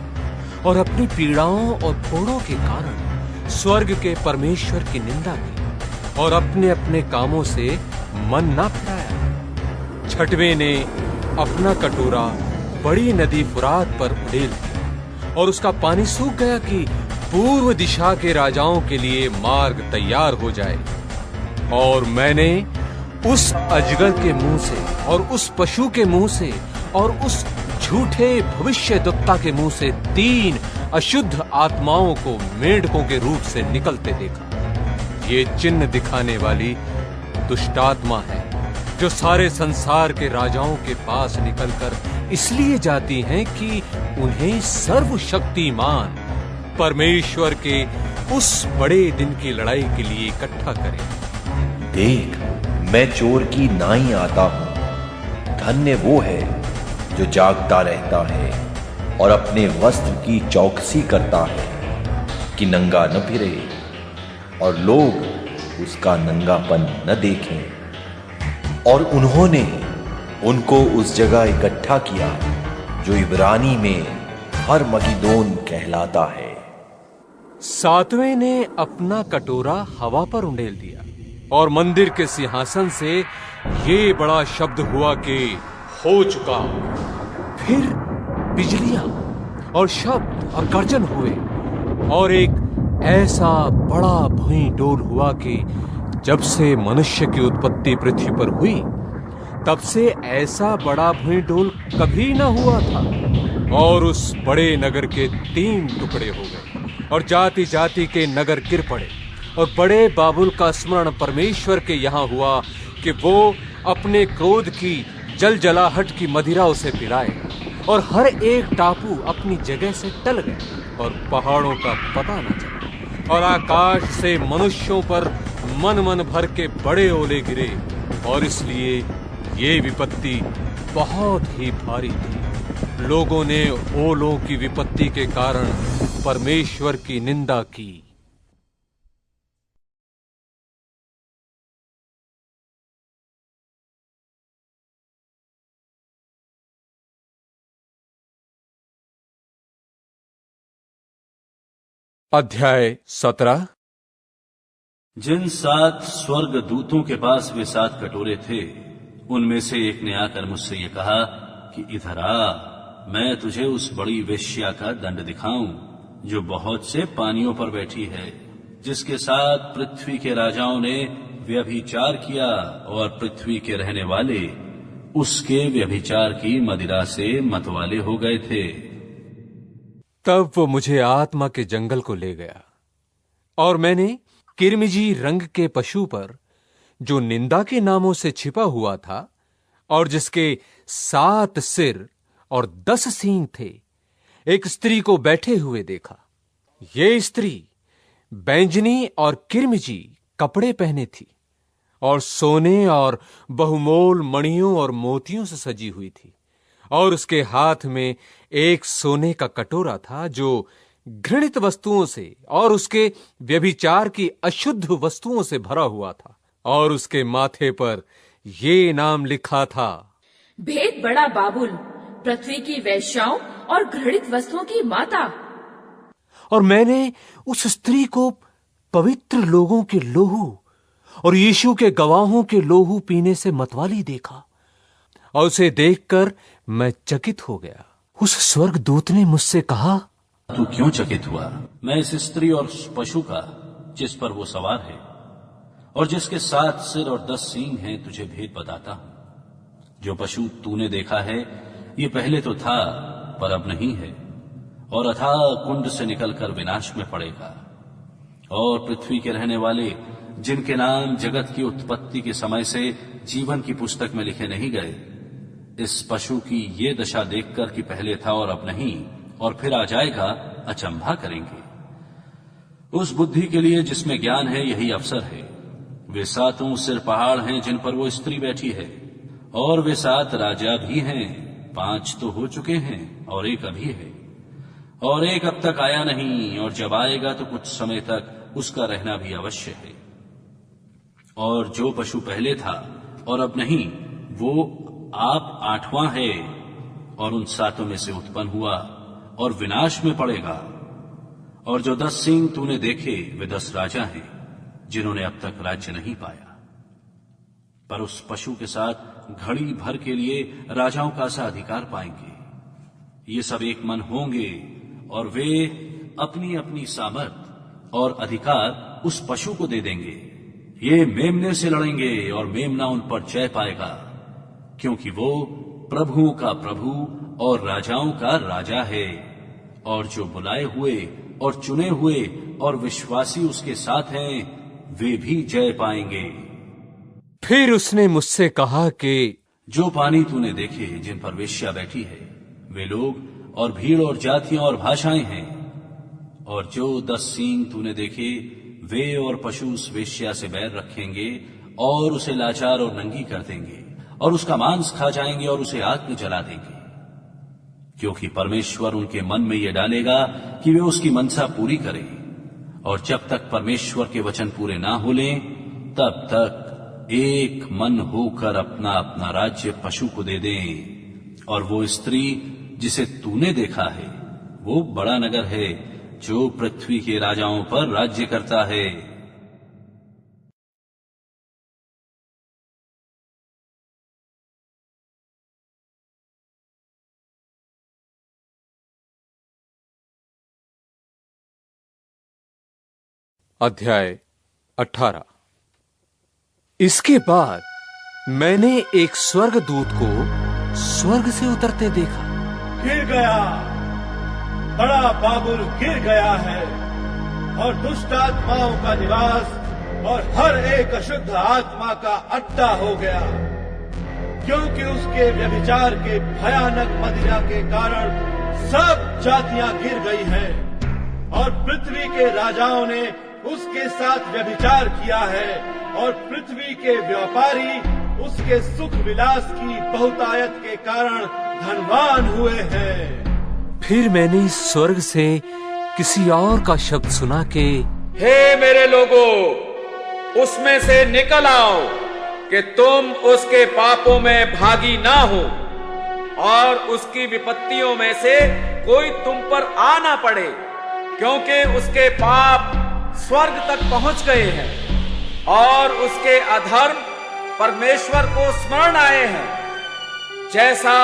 और अपनी पीड़ाओं और फोड़ों के कारण स्वर्ग के परमेश्वर की निंदा की, और अपने अपने कामों से मन न फिराया। 6वें ने अपना कटोरा बड़ी नदी फुरात पर उंडेल दिया, और उसका पानी सूख गया कि पूर्व दिशा के राजाओं के लिए मार्ग तैयार हो जाए। और मैंने उस अजगर के मुंह से और उस पशु के मुंह से और उस झूठे भविष्यद्वक्ता के मुंह से 3 अशुद्ध आत्माओं को मेंढकों के रूप से निकलते देखा। ये चिन्ह दिखाने वाली दुष्टात्मा है, जो सारे संसार के राजाओं के पास निकलकर इसलिए जाती हैं कि उन्हें सर्वशक्तिमान परमेश्वर के उस बड़े दिन की लड़ाई के लिए इकट्ठा करें। देख, मैं चोर की नाई आता हूं। धन्य वो है जो जागता रहता है और अपने वस्त्र की चौकसी करता है कि नंगा न फिरे और लोग उसका नंगापन न देखें। और उन्होंने उनको उस जगह इकट्ठा किया जो इब्रानी में हरमगिदोन कहलाता है। सातवें ने अपना कटोरा हवा पर उंडेल दिया और मंदिर के सिंहासन से ये बड़ा शब्द हुआ कि हो चुका। फिर बिजलियां और शब्द और गर्जन हुए और एक ऐसा बड़ा भूईं-डोल हुआ कि जब से मनुष्य की उत्पत्ति पृथ्वी पर हुई तब से ऐसा बड़ा भूईं-डोल कभी न हुआ था। और उस बड़े नगर के 3 टुकड़े हो गए और जाति जाति के नगर गिर पड़े। और बड़े बाबुल का स्मरण परमेश्वर के यहाँ हुआ कि वो अपने क्रोध की जलजलाहट की मदिरा उसे पिलाए। और हर एक टापू अपनी जगह से टल गए और पहाड़ों का पता न चला। और आकाश से मनुष्यों पर मन मन भर के बड़े ओले गिरे। और इसलिए ये विपत्ति बहुत ही भारी थी। लोगों ने ओलों की विपत्ति के कारण परमेश्वर की निंदा की। अध्याय 17। जिन 7 स्वर्ग दूतों के पास वे 7 कटोरे थे, उनमें से एक ने आकर मुझसे ये कहा कि इधर आ, मैं तुझे उस बड़ी वेश्या का दंड दिखाऊं जो बहुत से पानियों पर बैठी है, जिसके साथ पृथ्वी के राजाओं ने व्यभिचार किया और पृथ्वी के रहने वाले उसके व्यभिचार की मदिरा से मतवाले हो गए थे। तब वो मुझे आत्मा के जंगल को ले गया और मैंने किरमिजी रंग के पशु पर, जो निंदा के नामों से छिपा हुआ था और जिसके 7 सिर और 10 सींग थे, एक स्त्री को बैठे हुए देखा। ये स्त्री बैंजनी और किरमिजी कपड़े पहने थी और सोने और बहुमोल मणियों और मोतियों से सजी हुई थी। और उसके हाथ में एक सोने का कटोरा था जो घृणित वस्तुओं से और उसके व्यभिचार की अशुद्ध वस्तुओं से भरा हुआ था। और उसके माथे पर ये नाम लिखा था, भेद बड़ा बाबुल, पृथ्वी की वेश्याओं और घृणित वस्तुओं की माता। और मैंने उस स्त्री को पवित्र लोगों के लोहू और यीशु के गवाहों के लोहू पीने से मतवाली देखा। और उसे देखकर मैं चकित हो गया। उस स्वर्गदूत ने मुझसे कहा, तू क्यों चकित हुआ? मैं इस स्त्री और पशु का जिस पर वो सवार है और जिसके 7 सिर और 10 सींग हैं तुझे भेद बताता हूं। जो पशु तूने देखा है ये पहले तो था पर अब नहीं है और अथाह कुंड से निकलकर विनाश में पड़ेगा। और पृथ्वी के रहने वाले जिनके नाम जगत की उत्पत्ति के समय से जीवन की पुस्तक में लिखे नहीं गए, इस पशु की ये दशा देखकर कि पहले था और अब नहीं और फिर आ जाएगा, अचंभा करेंगे। उस बुद्धि के लिए जिसमें ज्ञान है यही अवसर है। वे 7 सिर पहाड़ हैं जिन पर वो स्त्री बैठी है और वे 7 राजा भी हैं। 5 तो हो चुके हैं और एक अभी है और एक अब तक आया नहीं, और जब आएगा तो कुछ समय तक उसका रहना भी अवश्य है। और जो पशु पहले था और अब नहीं, वो आप 8वां है और उन 7 में से उत्पन्न हुआ और विनाश में पड़ेगा। और जो 10 सींग तूने देखे वे 10 राजा हैं जिन्होंने अब तक राज्य नहीं पाया, पर उस पशु के साथ घड़ी भर के लिए राजाओं का सा अधिकार पाएंगे। ये सब एक मन होंगे और वे अपनी अपनी सामर्थ और अधिकार उस पशु को दे देंगे। ये मेमने से लड़ेंगे और मेमना उन पर जय पाएगा, क्योंकि वो प्रभुओं का प्रभु और राजाओं का राजा है। और जो बुलाए हुए और चुने हुए और विश्वासी उसके साथ हैं, वे भी जय पाएंगे। फिर उसने मुझसे कहा कि जो पानी तूने देखे जिन पर वेश्या बैठी है वे लोग और भीड़ और जातियां और भाषाएं हैं, और जो 10 सींग तूने देखे वे और पशु उस वेश्या से बैर रखेंगे और उसे लाचार और नंगी कर देंगे और उसका मांस खा जाएंगे और उसे आग में जला देंगे, क्योंकि परमेश्वर उनके मन में यह डालेगा कि वे उसकी मनसा पूरी करें। और जब तक परमेश्वर के वचन पूरे ना हो लें तब तक एक मन होकर अपना अपना राज्य पशु को दे दें। और वो स्त्री जिसे तूने देखा है वो बड़ा नगर है जो पृथ्वी के राजाओं पर राज्य करता है। अध्याय 18। इसके बाद मैंने एक स्वर्गदूत को स्वर्ग से उतरते देखा। गिर गया, बड़ा बाबुल गिर गया है और दुष्ट आत्माओं का निवास और हर एक अशुद्ध आत्मा का अड्डा हो गया, क्योंकि उसके व्यभिचार के भयानक मदिरा के कारण सब जातियां गिर गई हैं और पृथ्वी के राजाओं ने उसके साथ व्यभिचार किया है और पृथ्वी के व्यापारी उसके सुख विलास की बहुतायत के कारण धनवान हुए हैं। फिर मैंने स्वर्ग से किसी और का शब्द सुना कि हे मेरे लोगों, उसमें से निकल आओ कि तुम उसके पापों में भागी ना हो और उसकी विपत्तियों में से कोई तुम पर आ ना पड़े, क्योंकि उसके पाप स्वर्ग तक पहुंच गए हैं और उसके अधर्म परमेश्वर को स्मरण आए हैं। जैसा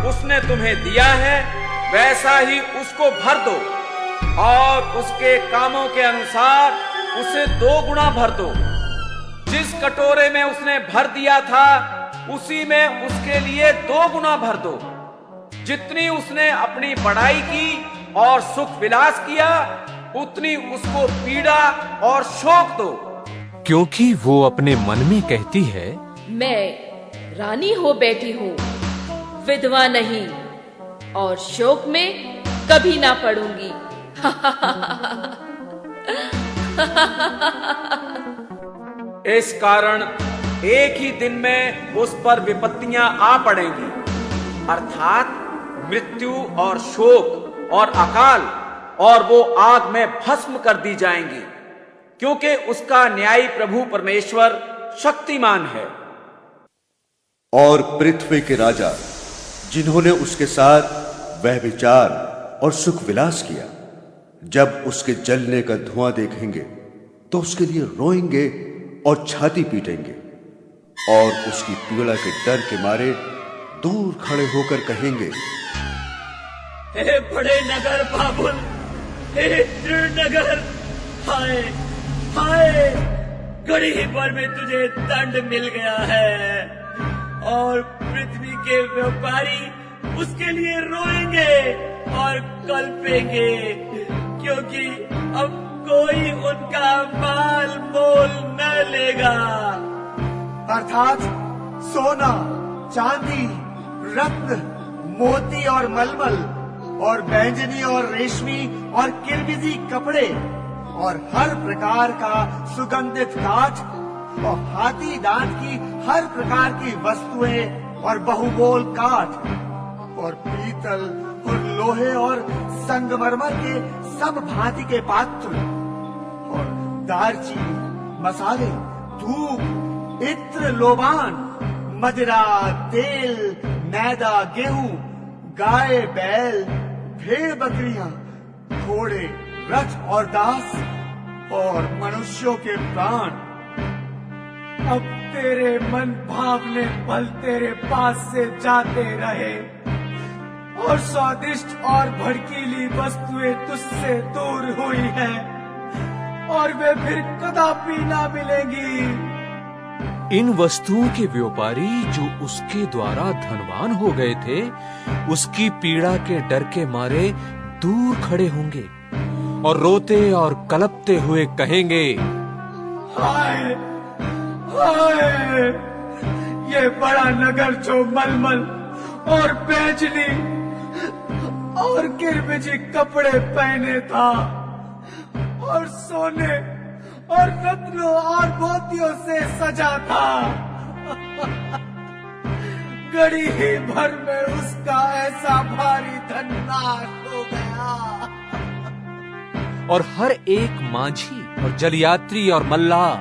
उसने तुम्हें दिया है वैसा ही उसको भर दो और उसके कामों के अनुसार उसे 2 गुना भर दो। जिस कटोरे में उसने भर दिया था उसी में उसके लिए 2 गुना भर दो। जितनी उसने अपनी बड़ाई की और सुख विलास किया उतनी उसको पीड़ा और शोक दो, क्योंकि वो अपने मन में कहती है मैं रानी हो बैठी हूँ, विधवा नहीं, और शोक में कभी ना पड़ूंगी। इस कारण एक ही दिन में उस पर विपत्तियां आ पड़ेंगी, अर्थात मृत्यु और शोक और अकाल, और वो आग में भस्म कर दी जाएंगी, क्योंकि उसका न्यायी प्रभु परमेश्वर शक्तिमान है। और पृथ्वी के राजा जिन्होंने उसके साथ व्यभिचार और सुख विलास किया, जब उसके जलने का धुआं देखेंगे तो उसके लिए रोएंगे और छाती पीटेंगे और उसकी पीड़ा के डर के मारे दूर खड़े होकर कहेंगे, हे बड़े नगर बाबुल, हे दृढ़ नगर, हाय हाय, घड़ी भर में तुझे दंड मिल गया है और पृथ्वी के व्यापारी उसके लिए रोएंगे और कल्पेंगे, क्योंकि अब कोई उनका माल मोल न लेगा। अर्थात सोना, चांदी, रत्न, मोती और मलमल और बैंजनी और रेशमी और किरमिजी कपड़े और हर प्रकार का सुगंधित काठ और हाथी दांत की हर प्रकार की वस्तुएं और बहुमोल काठ और पीतल और लोहे और संगमरमर के सब भांति के पात्र और दालचीनी, मसाले, धूप, इत्र, लोबान, मदिरा, तेल, मैदा, गेहूं, गाय, बैल, भेड़ बकरियां, घोड़े, रथ और दास और मनुष्यों के प्राण। अब तेरे मन भावने पल तेरे पास से जाते रहे और स्वादिष्ट और भड़कीली वस्तुएं तुझसे दूर हुई हैं और वे फिर कदापि ना मिलेंगी। इन वस्तुओं के व्यापारी जो उसके द्वारा धनवान हो गए थे, उसकी पीड़ा के डर के मारे दूर खड़े होंगे और रोते और कलपते हुए कहेंगे, हाय हाय, ये बड़ा नगर जो मलमल और बैजनी और गिरमिजी कपड़े पहने था और सोने और रत्नों और मोतियों से सजा था, घड़ी ही भर में उसका ऐसा भारी धन नाश हो गया। और हर एक माझी और जलयात्री और मल्लाह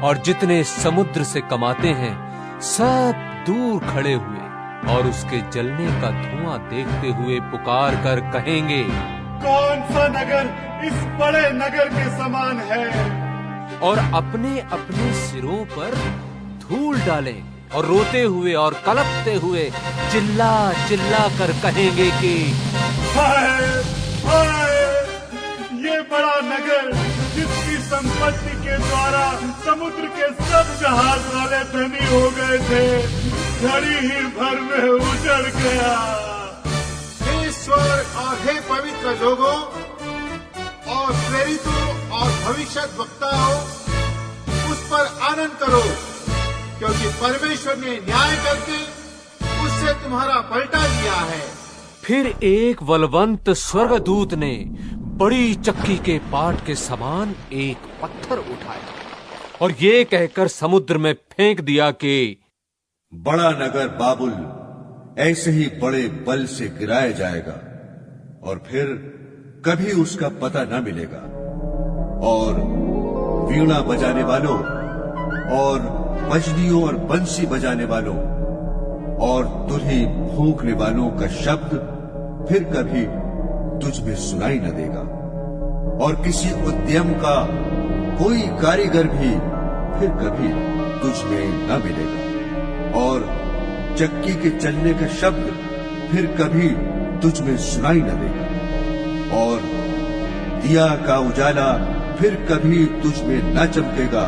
और जितने समुद्र से कमाते हैं सब दूर खड़े हुए और उसके जलने का धुआं देखते हुए पुकार कर कहेंगे, कौन सा नगर इस बड़े नगर के समान है? और अपने अपने सिरों पर धूल डालें और रोते हुए और कलपते हुए चिल्ला चिल्ला कर कहेंगे कि हाय हाय, ये बड़ा नगर जिसकी संपत्ति के द्वारा समुद्र के सब जहाज वाले धनी हो गए थे, घड़ी ही भर में उजड़ गया। हे स्वर्ग और हे पवित्र लोगों और प्रेरितों और भविष्यत वक्ताओं, उस पर आनंद करो, क्योंकि परमेश्वर ने न्याय करके उससे तुम्हारा पलटा लिया है। फिर एक बलवंत स्वर्गदूत ने बड़ी चक्की के पाट के समान एक पत्थर उठाया और ये कहकर समुद्र में फेंक दिया कि बड़ा नगर बाबुल ऐसे ही बड़े बल से गिराया जाएगा और फिर कभी उसका पता न मिलेगा। और वीणा बजाने वालों और बजनियों और बंसी बजाने वालों और दुल्ही फूंकने वालों का शब्द फिर कभी तुझ में सुनाई न देगा, और किसी उद्यम का कोई कारीगर भी फिर कभी तुझ में न मिलेगा, और चक्की के चलने का शब्द फिर कभी तुझ में सुनाई न देगा, और दिया का उजाला फिर कभी तुझ में न चमकेगा,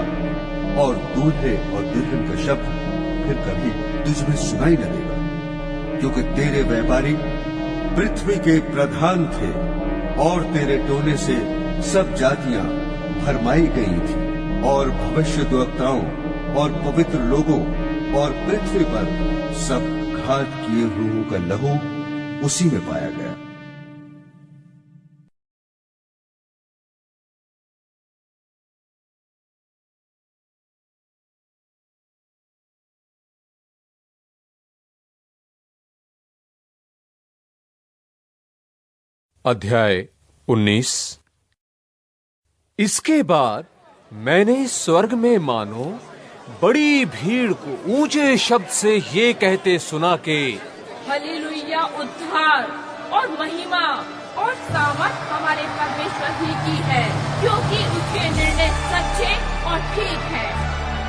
और दूल्हे और दुल्हन का शब्द फिर कभी तुझ में सुनाई न देगा, क्योंकि तेरे व्यापारी पृथ्वी के प्रधान थे और तेरे टोने से सब जातियां भरमाई गई थी, और भविष्यद्वक्ताओं और पवित्र लोगों और पृथ्वी पर सब घात किए हुओं का लहू उसी में पाया गया। अध्याय 19। इसके बाद मैंने स्वर्ग में मानो बड़ी भीड़ को ऊंचे शब्द से ये कहते सुना कि हालेलुया, उद्धार और महिमा और सामर्थ हमारे परमेश्वर ही की है, क्योंकि उसके निर्णय सच्चे और ठीक हैं।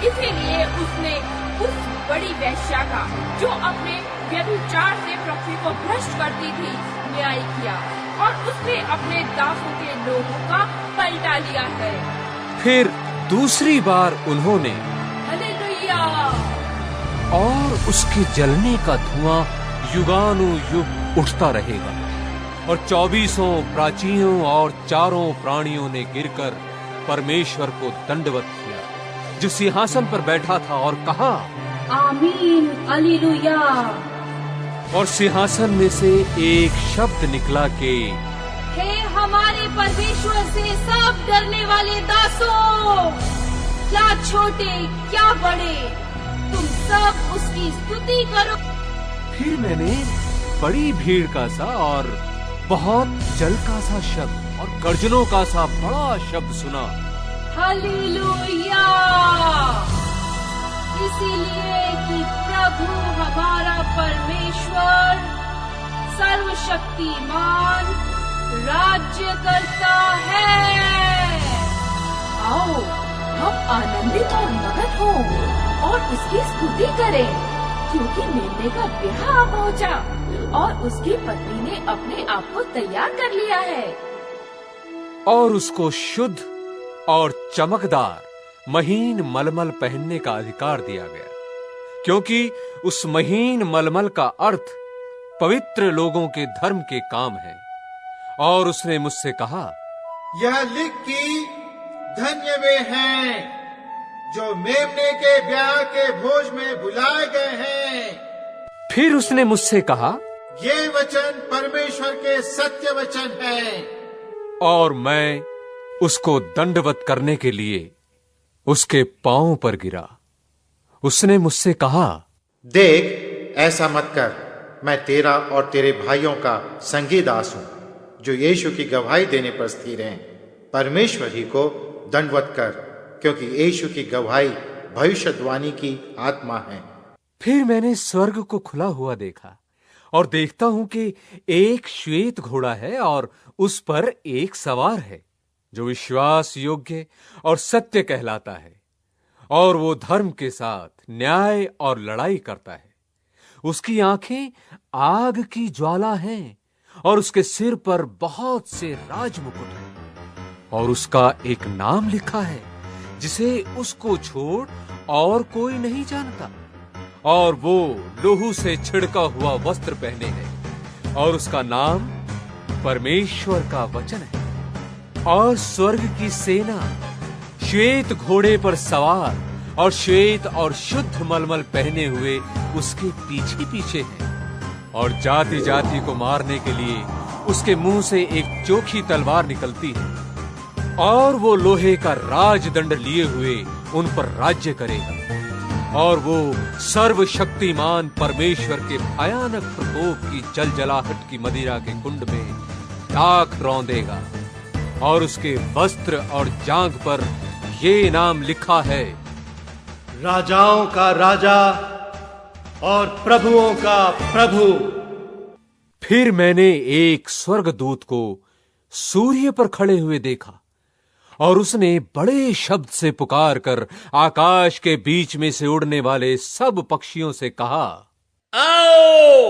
इसीलिए उसने उस बड़ी वेश्या का, जो अपने व्यभिचार से पृथ्वी को भ्रष्ट करती थी, न्याय किया, और उसने अपने दासों के लोगों का पलटा लिया है। फिर दूसरी बार उन्होंने हालेलुया, और उसके जलने का धुआं युगानुयुग उठता रहेगा, और 24 प्राचीनों और 4 प्राणियों ने गिरकर परमेश्वर को दंडवत किया जो सिंहासन पर बैठा था, और कहा आमीन, हालेलुया। और सिंहासन में से एक शब्द निकला कि हे हमारे परमेश्वर से सब डरने वाले दासों, क्या छोटे क्या बड़े, तुम सब उसकी स्तुति करो। फिर मैंने बड़ी भीड़ का सा और बहुत जल का सा शब्द और गर्जनों का सा बड़ा शब्द सुना, हालेलुया, इसीलिए कि प्रभु हमारा परमेश्वर सर्वशक्तिमान राज्य करता है। आओ हम आनंदित और मगन हों और उसकी स्तुति करें, क्योंकि मेमने का ब्याह आ पहुंचा और उसकी पत्नी ने अपने आप को तैयार कर लिया है। और उसको शुद्ध और चमकदार महीन मलमल पहनने का अधिकार दिया गया, क्योंकि उस महीन मलमल का अर्थ पवित्र लोगों के धर्म के काम है। और उसने मुझसे कहा, यह लिख कि धन्य वे हैं जो मेमने के ब्याह के भोज में बुलाए गए हैं। फिर उसने मुझसे कहा, ये वचन परमेश्वर के सत्य वचन है। और मैं उसको दंडवत करने के लिए उसके पांव पर गिरा। उसने मुझसे कहा, देख, ऐसा मत कर। मैं तेरा और तेरे भाइयों का संगी दास हूं, जो यीशु की गवाही देने पर स्थिर हैं। परमेश्वर ही को दंडवत कर, क्योंकि यीशु की गवाही भविष्यवाणी की आत्मा है। फिर मैंने स्वर्ग को खुला हुआ देखा, और देखता हूं कि एक श्वेत घोड़ा है, और उस पर एक सवार है, जो विश्वास योग्य और सत्य कहलाता है, और वो धर्म के साथ न्याय और लड़ाई करता है। उसकी आंखें आग की ज्वाला हैं, और उसके सिर पर बहुत से राजमुकुट हैं, और उसका एक नाम लिखा है जिसे उसको छोड़ और कोई नहीं जानता। और वो लोहू से छिड़का हुआ वस्त्र पहने है, और उसका नाम परमेश्वर का वचन है। और स्वर्ग की सेना श्वेत घोड़े पर सवार और श्वेत और शुद्ध मलमल पहने हुए उसके पीछे पीछे है, और जाति जाति को मारने के लिए उसके मुंह से एक चोखी तलवार निकलती है, और वो लोहे का राजदंड लिए हुए उन पर राज्य करेगा। और वो सर्वशक्तिमान परमेश्वर के भयानक प्रकोप की जलजलाहट की मदिरा के कुंड में दाख रौंदेगा। और उसके वस्त्र और जांघ पर ये नाम लिखा है, राजाओं का राजा और प्रभुओं का प्रभु। फिर मैंने एक स्वर्गदूत को सूर्य पर खड़े हुए देखा, और उसने बड़े शब्द से पुकार कर आकाश के बीच में से उड़ने वाले सब पक्षियों से कहा, आओ,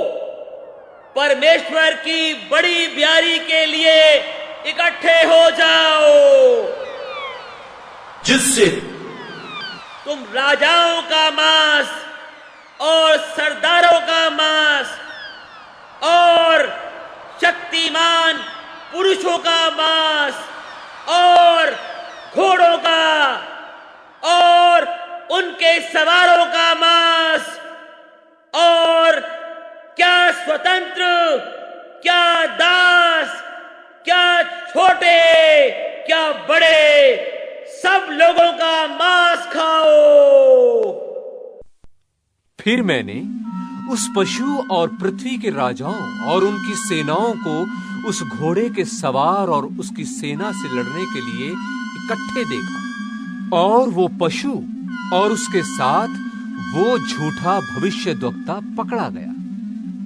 परमेश्वर की बड़ी ब्यारी के लिए इकट्ठे हो जाओ, जिससे तुम राजाओं का मांस और सरदारों का मांस और शक्तिमान पुरुषों का मांस और घोड़ों का और उनके सवारों का मांस, और क्या स्वतंत्र, क्या दास, क्या छोटे, क्या बड़े, सब लोगों का मांस खाओ। फिर मैंने उस पशु और पृथ्वी के राजाओं और उनकी सेनाओं को उस घोड़े के सवार और उसकी सेना से लड़ने के लिए इकट्ठे देखा। और वो पशु और उसके साथ वो झूठा भविष्यद्वक्ता पकड़ा गया,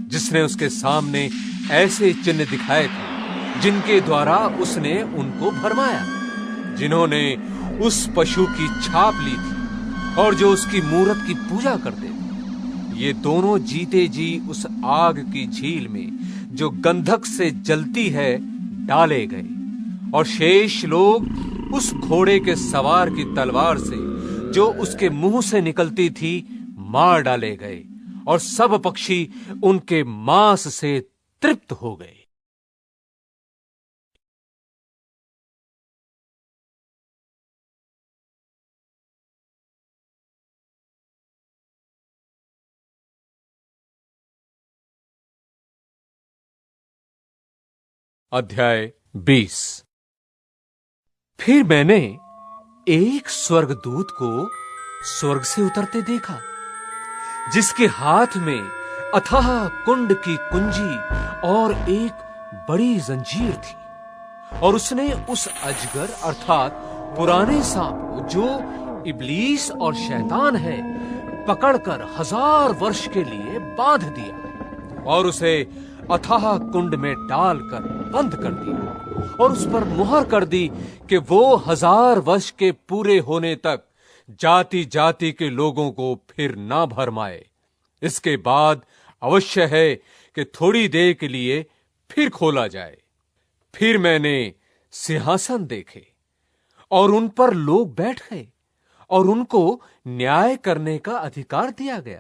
जिसने उसके सामने ऐसे चिन्ह दिखाए थे जिनके द्वारा उसने उनको भरमाया, जिन्होंने उस पशु की छाप ली थी और जो उसकी मूरत की पूजा करते थे। ये दोनों जीते जी उस आग की झील में जो गंधक से जलती है डाले गए, और शेष लोग उस घोड़े के सवार की तलवार से जो उसके मुंह से निकलती थी मार डाले गए, और सब पक्षी उनके मांस से तृप्त हो गए। अध्याय 20। फिर मैंने एक स्वर्गदूत को स्वर्ग से उतरते देखा, जिसके हाथ में अथाह कुंड की कुंजी और एक बड़ी जंजीर थी, और उसने उस अजगर अर्थात पुराने सांप को, जो इब्लीस और शैतान है, पकड़कर 1000 वर्ष के लिए बांध दिया, और उसे अथाह कुंड में डालकर बंद कर दिया, और उस पर मुहर कर दी कि वो 1000 वर्ष के पूरे होने तक जाति जाति के लोगों को फिर ना भरमाए। इसके बाद अवश्य है कि थोड़ी देर के लिए फिर खोला जाए। फिर मैंने सिंहासन देखे, और उन पर लोग बैठ गए, और उनको न्याय करने का अधिकार दिया गया,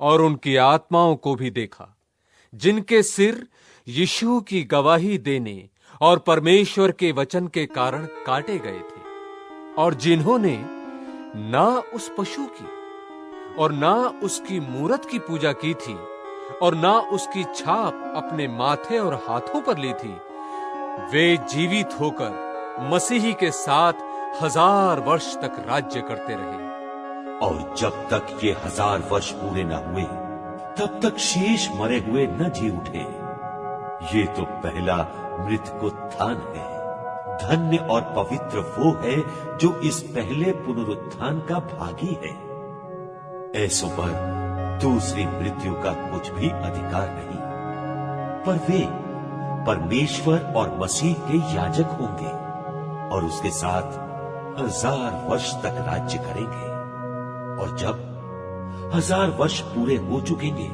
और उनकी आत्माओं को भी देखा, जिनके सिर यीशु की गवाही देने और परमेश्वर के वचन के कारण काटे गए थे, और जिन्होंने ना उस पशु की और ना उसकी मूरत की पूजा की थी और ना उसकी छाप अपने माथे और हाथों पर ली थी, वे जीवित होकर मसीही के साथ 1000 वर्ष तक राज्य करते रहे। और जब तक ये 1000 वर्ष पूरे न हुए तब तक शेष मरे हुए न जी उठे। ये तो पहला मृत्युत्थान है। धन्य और पवित्र वो है जो इस पहले पुनरुत्थान का भागी है। ऐसों पर दूसरी मृत्यु का कुछ भी अधिकार नहीं, पर वे परमेश्वर और मसीह के याजक होंगे और उसके साथ 1000 वर्ष तक राज्य करेंगे। और जब 1000 वर्ष पूरे हो चुकेंगे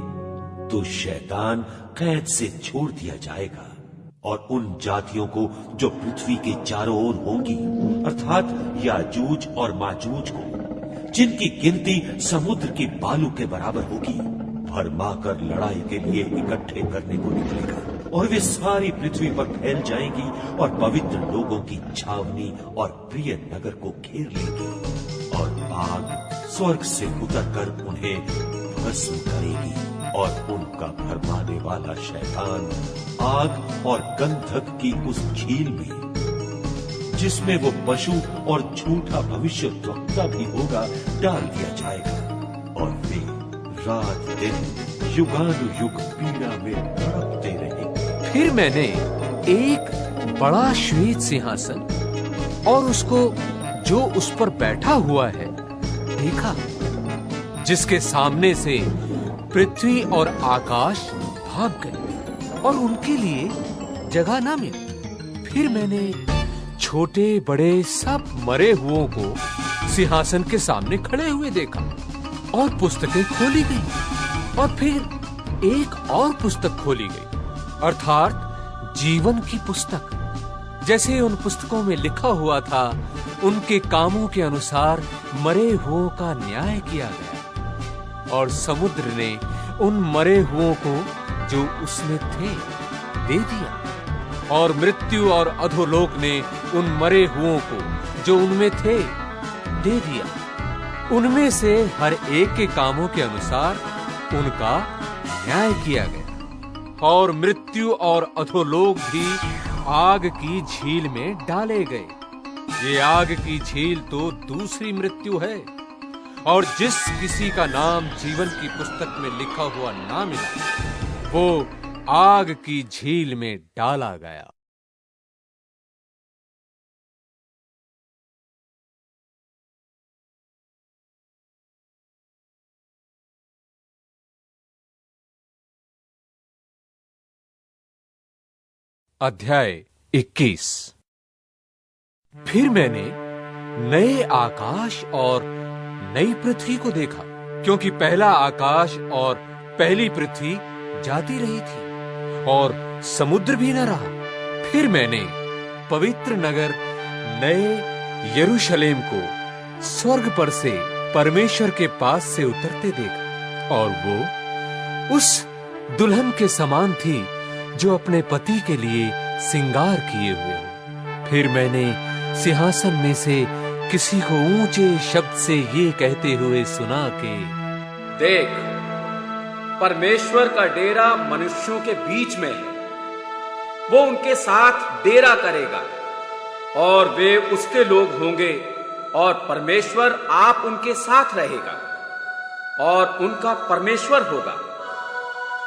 तो शैतान कैद से छोड़ दिया जाएगा और उन जातियों को जो पृथ्वी के चारों ओर होंगी, अर्थात याजूज और माजूज को, जिनकी गिनती समुद्र की बालू के बराबर होगी, भरमाकर लड़ाई के लिए इकट्ठे करने को निकलेगा और वे सारी पृथ्वी पर फैल जाएंगी और पवित्र लोगों की छावनी और प्रिय नगर को घेर लेंगी और आग स्वर्ग से उतरकर उन्हें भस्म करेगी और उनका भरमाने वाला शैतान आग और गंधक की उस झील में, जिसमें वो पशु और झूठा भविष्यद्वक्ता भी होगा, डाल दिया जाएगा और वे रात दिन युगानुयुग पीड़ा में तड़पते रहेंगे। फिर मैंने एक बड़ा श्वेत सिंहासन और उसको जो उस पर बैठा हुआ है देखा, जिसके सामने से पृथ्वी और आकाश भाग गए और उनके लिए जगह ना मिली। फिर मैंने छोटे बड़े सब मरे हुओं को सिंहासन के सामने खड़े हुए देखा और पुस्तकें खोली गई और फिर एक और पुस्तक खोली गई, अर्थात जीवन की पुस्तक। जैसे उन पुस्तकों में लिखा हुआ था, उनके कामों के अनुसार मरे हुओं का न्याय किया गया और समुद्र ने उन मरे हुओं को जो उसमें थे दे दिया और मृत्यु और अधोलोक ने उन मरे हुओं को जो उनमें थे दे दिया। उनमें से हर एक के कामों के अनुसार उनका न्याय किया गया और मृत्यु और अधोलोक भी आग की झील में डाले गए। ये आग की झील तो दूसरी मृत्यु है और जिस किसी का नाम जीवन की पुस्तक में लिखा हुआ ना मिला, वो आग की झील में डाला गया। अध्याय 21। फिर मैंने नए आकाश और नई पृथ्वी को देखा, क्योंकि पहला आकाश और पहली पृथ्वी जाती रही थी और समुद्र भी न रहा। फिर मैंने पवित्र नगर नए यरूशलेम को स्वर्ग पर से परमेश्वर के पास से उतरते देखा और वो उस दुल्हन के समान थी जो अपने पति के लिए श्रृंगार किए हुए हो। फिर मैंने सिंहासन में से किसी को ऊंचे शब्द से ये कहते हुए सुना कि देख, परमेश्वर का डेरा मनुष्यों के बीच में है। वो उनके साथ डेरा करेगा और वे उसके लोग होंगे और परमेश्वर आप उनके साथ रहेगा और उनका परमेश्वर होगा।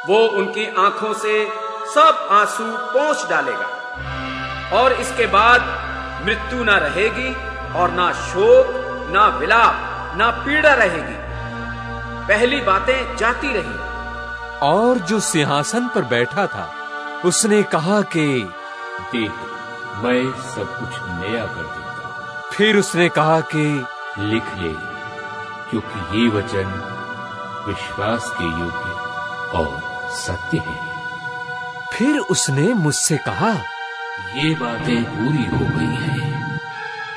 वो उनकी आंखों से सब आंसू पोंछ डालेगा और इसके बाद मृत्यु ना रहेगी और ना शोक, ना विलाप, ना पीड़ा रहेगी। पहली बातें जाती रही। और जो सिंहासन पर बैठा था उसने कहा कि देख, मैं सब कुछ नया कर देता हूं। फिर उसने कहा कि लिख ले, क्योंकि ये वचन विश्वास के योग्य और सत्य है। फिर उसने मुझसे कहा, ये बातें पूरी हो गई हैं।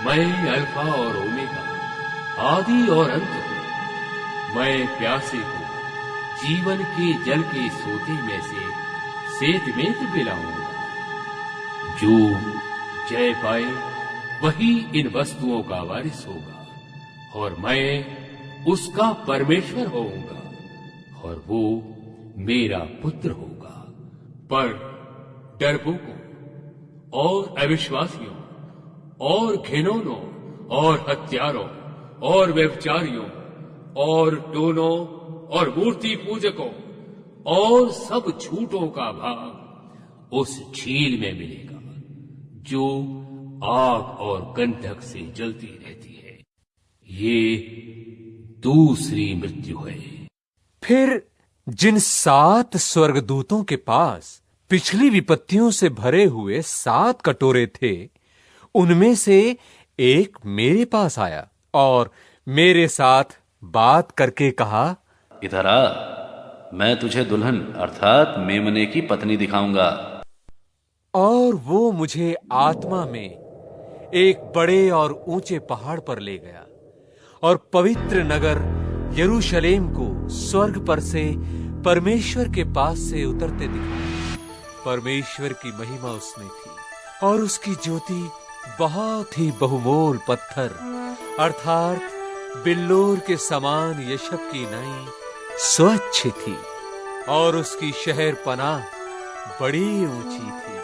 मैं अल्फा और ओमेगा, आदि और अंत हूं। मैं प्यासे को जीवन के जल के सोते में से सेधमेध पिलाऊंगा। जो जय पाए वही इन वस्तुओं का वारिस होगा और मैं उसका परमेश्वर होऊंगा और वो मेरा पुत्र होगा। पर डरपोकों और अविश्वासियों और घिनौनों और हत्यारों और व्यभिचारियों और टोनों और मूर्ति पूजकों और सब झूठों का भाग उस झील में मिलेगा जो आग और गंधक से जलती रहती है। ये दूसरी मृत्यु है। फिर जिन 7 स्वर्गदूतों के पास पिछली विपत्तियों से भरे हुए 7 कटोरे थे, उनमें से एक मेरे पास आया और मेरे साथ बात करके कहा, इधर आ, मैं तुझे दुल्हन अर्थात मेमने की पत्नी दिखाऊंगा। और वो मुझे आत्मा में एक बड़े और ऊंचे पहाड़ पर ले गया और पवित्र नगर यरूशलेम को स्वर्ग पर से परमेश्वर के पास से उतरते दिखाया। परमेश्वर की महिमा उसमें थी और उसकी ज्योति बहुत ही बहुमोल पत्थर अर्थात बिल्लोर के समान यशब की नई स्वच्छ थी और उसकी शहर पनाह बड़ी ऊंची थी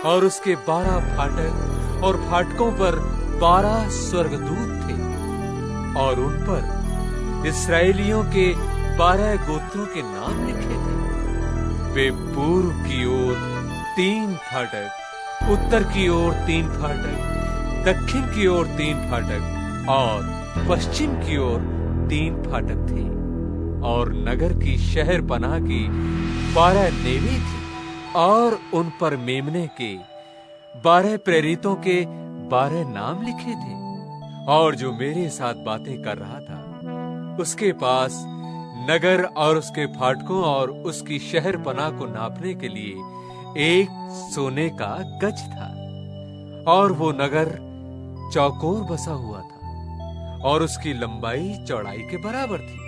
और उसके 12 फाटक और फाटकों पर 12 स्वर्गदूत थे और उन पर इस्राएलियों के 12 गोत्रों के नाम लिखे थे। वे पूर्व की ओर 3 फाटक, उत्तर की ओर 3 फाटक, दक्षिण की ओर 3 फाटक और पश्चिम की ओर 3 फाटक थे और नगर की शहर पनाह की 12 नेवी थी और उन पर मेमने के 12 प्रेरितों के 12 नाम लिखे थे। और जो मेरे साथ बातें कर रहा था उसके पास नगर और उसके फाटकों और उसकी शहर पनाह को नापने के लिए एक सोने का गज था और वो नगर चौकोर बसा हुआ था और उसकी लंबाई चौड़ाई के बराबर थी।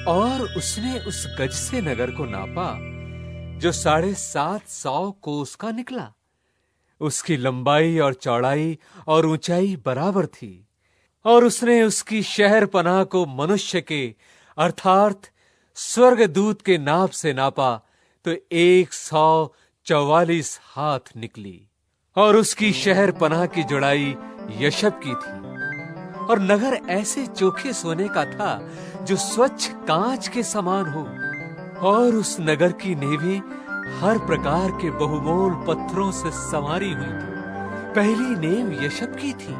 और उसने उस गज से नगर को नापा जो 750 कोस का निकला। उसकी लंबाई और चौड़ाई और ऊंचाई बराबर थी और उसने उसकी शहर पनाह को मनुष्य के अर्थात स्वर्गदूत के नाप से नापा तो 144 हाथ निकली और उसकी शहर पनाह की जुड़ाई यशब की थी और नगर ऐसे चोखे सोने का था जो स्वच्छ कांच के समान हो और उस नगर की नेवें हर प्रकार के बहुमोल पत्थरों से संवारी हुई थी। पहली नेव यशब की थी,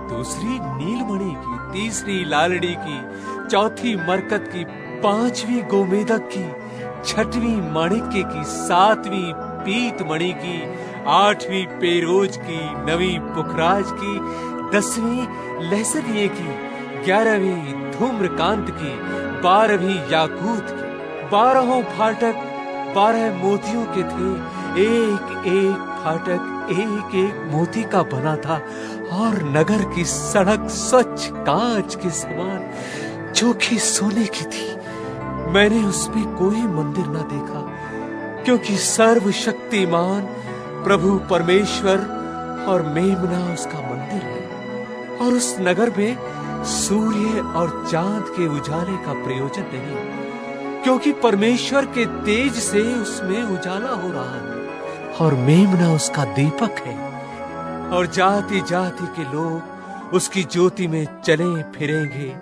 दूसरी नीलमणि की, तीसरी लालड़ी की, चौथी मरकत की, 5वीं गोमेदक की, 6वीं माणिक्य की, 7वीं पीतमणि की, 8वीं पेरोज की, 9वीं पुखराज की, 10वीं लहसनिये की, 11वीं धूम्रकांत की, 12वीं याकूत की। 12 फाटक 12 मोतियों के थे, एक एक फाटक एक एक मोती का बना था और नगर की सड़क स्वच्छ कांच के समान चोखी सोने की थी। मैंने उसमें कोई मंदिर न देखा क्योंकि सर्वशक्तिमान प्रभु परमेश्वर और मेमना उसका मंदिर है और उस नगर में सूर्य और चांद के उजाले का प्रयोजन नहीं क्योंकि परमेश्वर के तेज से उसमें उजाला हो रहा है और मेमना उसका दीपक है और जाति जाति के लोग उसकी ज्योति में चले फिरेंगे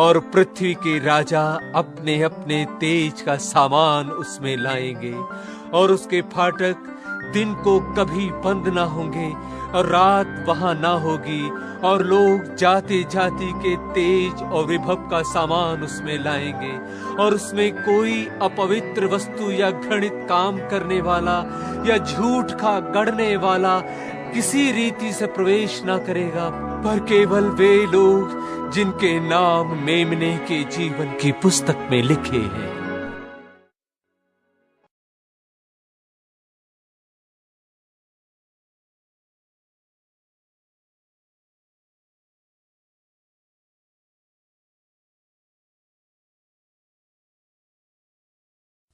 और पृथ्वी के राजा अपने अपने तेज का सामान उसमें लाएंगे और उसके फाटक दिन को कभी बंद ना होंगे और रात वहां ना होगी और लोग जाति जाति के तेज और विभव का सामान उसमें लाएंगे और उसमें कोई अपवित्र वस्तु या घृणित काम करने वाला या झूठ का गढ़ने वाला किसी रीति से प्रवेश ना करेगा, पर केवल वे लोग जिनके नाम मेमने के जीवन की पुस्तक में लिखे हैं।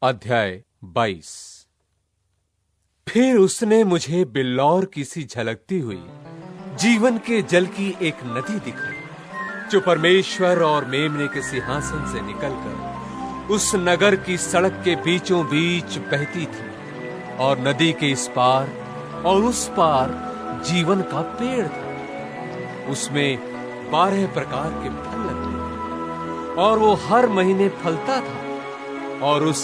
अध्याय 22। फिर उसने मुझे बिल्लौर की सी झलकती हुई जीवन के जल की एक नदी दिखाई जो परमेश्वर और मेमने के सिंहासन से निकलकर उस नगर की सड़क के बीचों बीच बहती थी, और नदी के इस पार और उस पार जीवन का पेड़ था। उसमें 12 प्रकार के फल लगते थे, और वो हर महीने फलता था, और उस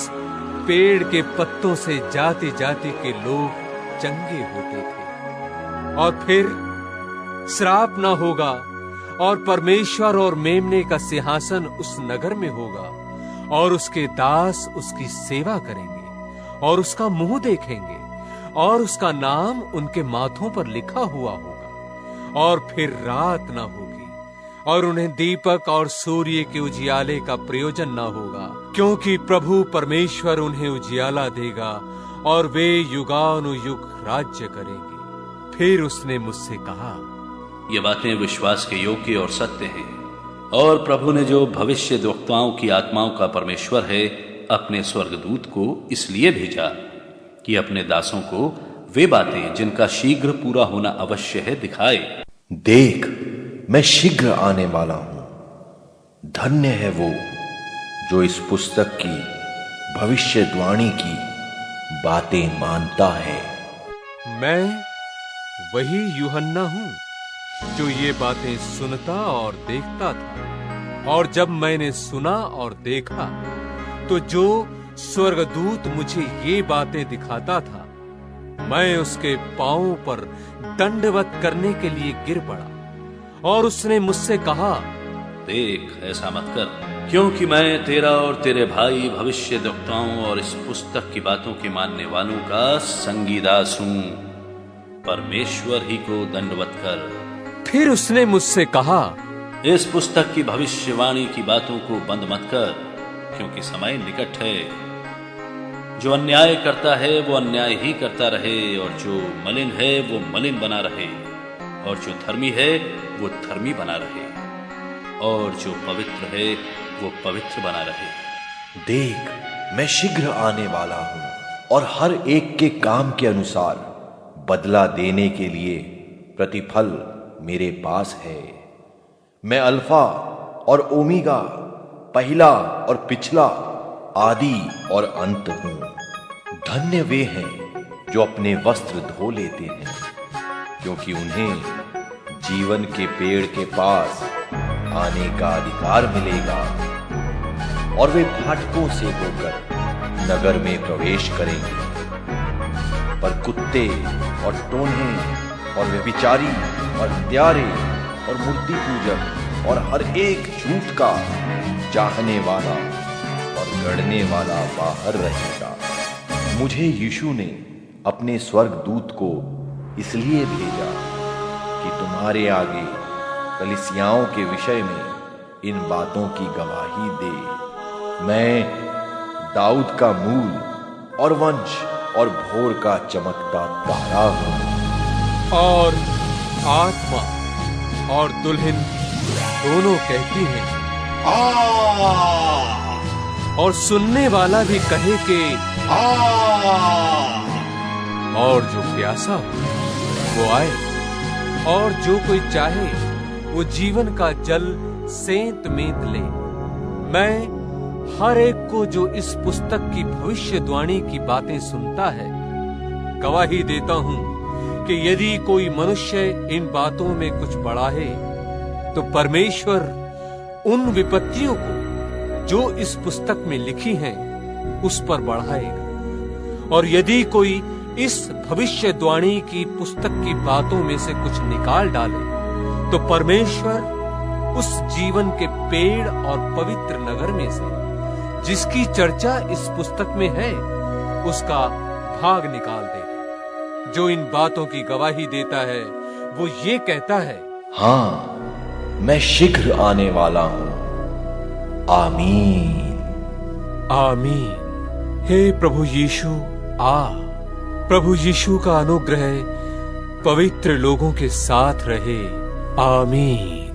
पेड़ के पत्तों से जाति जाति के लोग चंगे होते थे। और फिर श्राप ना होगा, और परमेश्वर और मेमने का सिंहासन उस नगर में होगा, और उसके दास उसकी सेवा करेंगे और उसका मुंह देखेंगे, और उसका नाम उनके माथों पर लिखा हुआ होगा। और फिर रात ना होगी, और उन्हें दीपक और सूर्य के उजियाले का प्रयोजन ना होगा, क्योंकि प्रभु परमेश्वर उन्हें उजियाला देगा, और वे युगानुयुग राज्य करेंगे। फिर उसने मुझसे कहा, ये बातें विश्वास के योग्य और सत्य हैं, और प्रभु ने जो भविष्यद्वक्ताओं की आत्माओं का परमेश्वर है अपने स्वर्गदूत को इसलिए भेजा कि अपने दासों को वे बातें जिनका शीघ्र पूरा होना अवश्य है दिखाए। देख, मैं शीघ्र आने वाला हूं। धन्य है वो जो इस पुस्तक की भविष्यवाणी की बातें मानता है। मैं वही यूहन्ना हूं जो ये बातें सुनता और देखता था। और जब मैंने सुना और देखा, तो जो स्वर्गदूत मुझे ये बातें दिखाता था, मैं उसके पांवों पर दंडवत करने के लिए गिर पड़ा, और उसने मुझसे कहा, देख, ऐसा मत कर, क्योंकि मैं तेरा और तेरे भाई भविष्यद्वक्ताओं और इस पुस्तक की बातों के मानने वालों का संगीदास हूं। परमेश्वर ही को दंडवत कर। फिर उसने मुझसे कहा, इस पुस्तक की भविष्यवाणी की बातों को बंद मत कर, क्योंकि समय निकट है। जो अन्याय करता है वो अन्याय ही करता रहे, और जो मलिन है वो मलिन बना रहे, और जो धर्मी है वो धर्मी बना रहे, और जो पवित्र है वो पवित्र बना रहे। देख, मैं शीघ्र आने वाला हूं, और हर एक के काम के अनुसार बदला देने के लिए प्रतिफल मेरे पास है। मैं अल्फा और ओमेगा, पहला और पिछला, आदि और अंत हूं। धन्य वे हैं जो अपने वस्त्र धो लेते हैं, क्योंकि उन्हें जीवन के पेड़ के पास आने का अधिकार मिलेगा, और वे फाटकों से होकर नगर में प्रवेश करेंगे। पर कुत्ते और टोन्हे और व्यभिचारी और हत्यारे और मूर्ति पूजक और हर एक झूठ का चाहने वाला और गढ़ने वाला बाहर रहेगा। मुझे यीशु ने अपने स्वर्गदूत को इसलिए भेजा कि तुम्हारे आगे कलीसियाओं के विषय में इन बातों की गवाही दे। मैं दाऊद का मूल और वंश और भोर का चमकता तारा हूं। और आत्मा और दुल्हन दोनों कहती हैं, और सुनने वाला भी कहे कि और जो प्यासा हो वो आए, और जो कोई चाहे वो जीवन का जल सेंत मेंत ले। मैं हर एक को जो इस पुस्तक की भविष्यवाणी की बातें सुनता है गवाही देता हूं कि यदि कोई मनुष्य इन बातों में कुछ बढ़ाए, तो परमेश्वर उन विपत्तियों को जो इस पुस्तक में लिखी हैं उस पर बढ़ाएगा। और यदि कोई इस भविष्यवाणी की पुस्तक की बातों में से कुछ निकाल डाले, तो परमेश्वर उस जीवन के पेड़ और पवित्र नगर में से जिसकी चर्चा इस पुस्तक में है उसका भाग निकाल देगा। जो इन बातों की गवाही देता है वो ये कहता है, हाँ, मैं शीघ्र आने वाला हूं। आमीन। आमीन। हे प्रभु यीशु, आ। प्रभु यीशु का अनुग्रह पवित्र लोगों के साथ रहे। आमीन।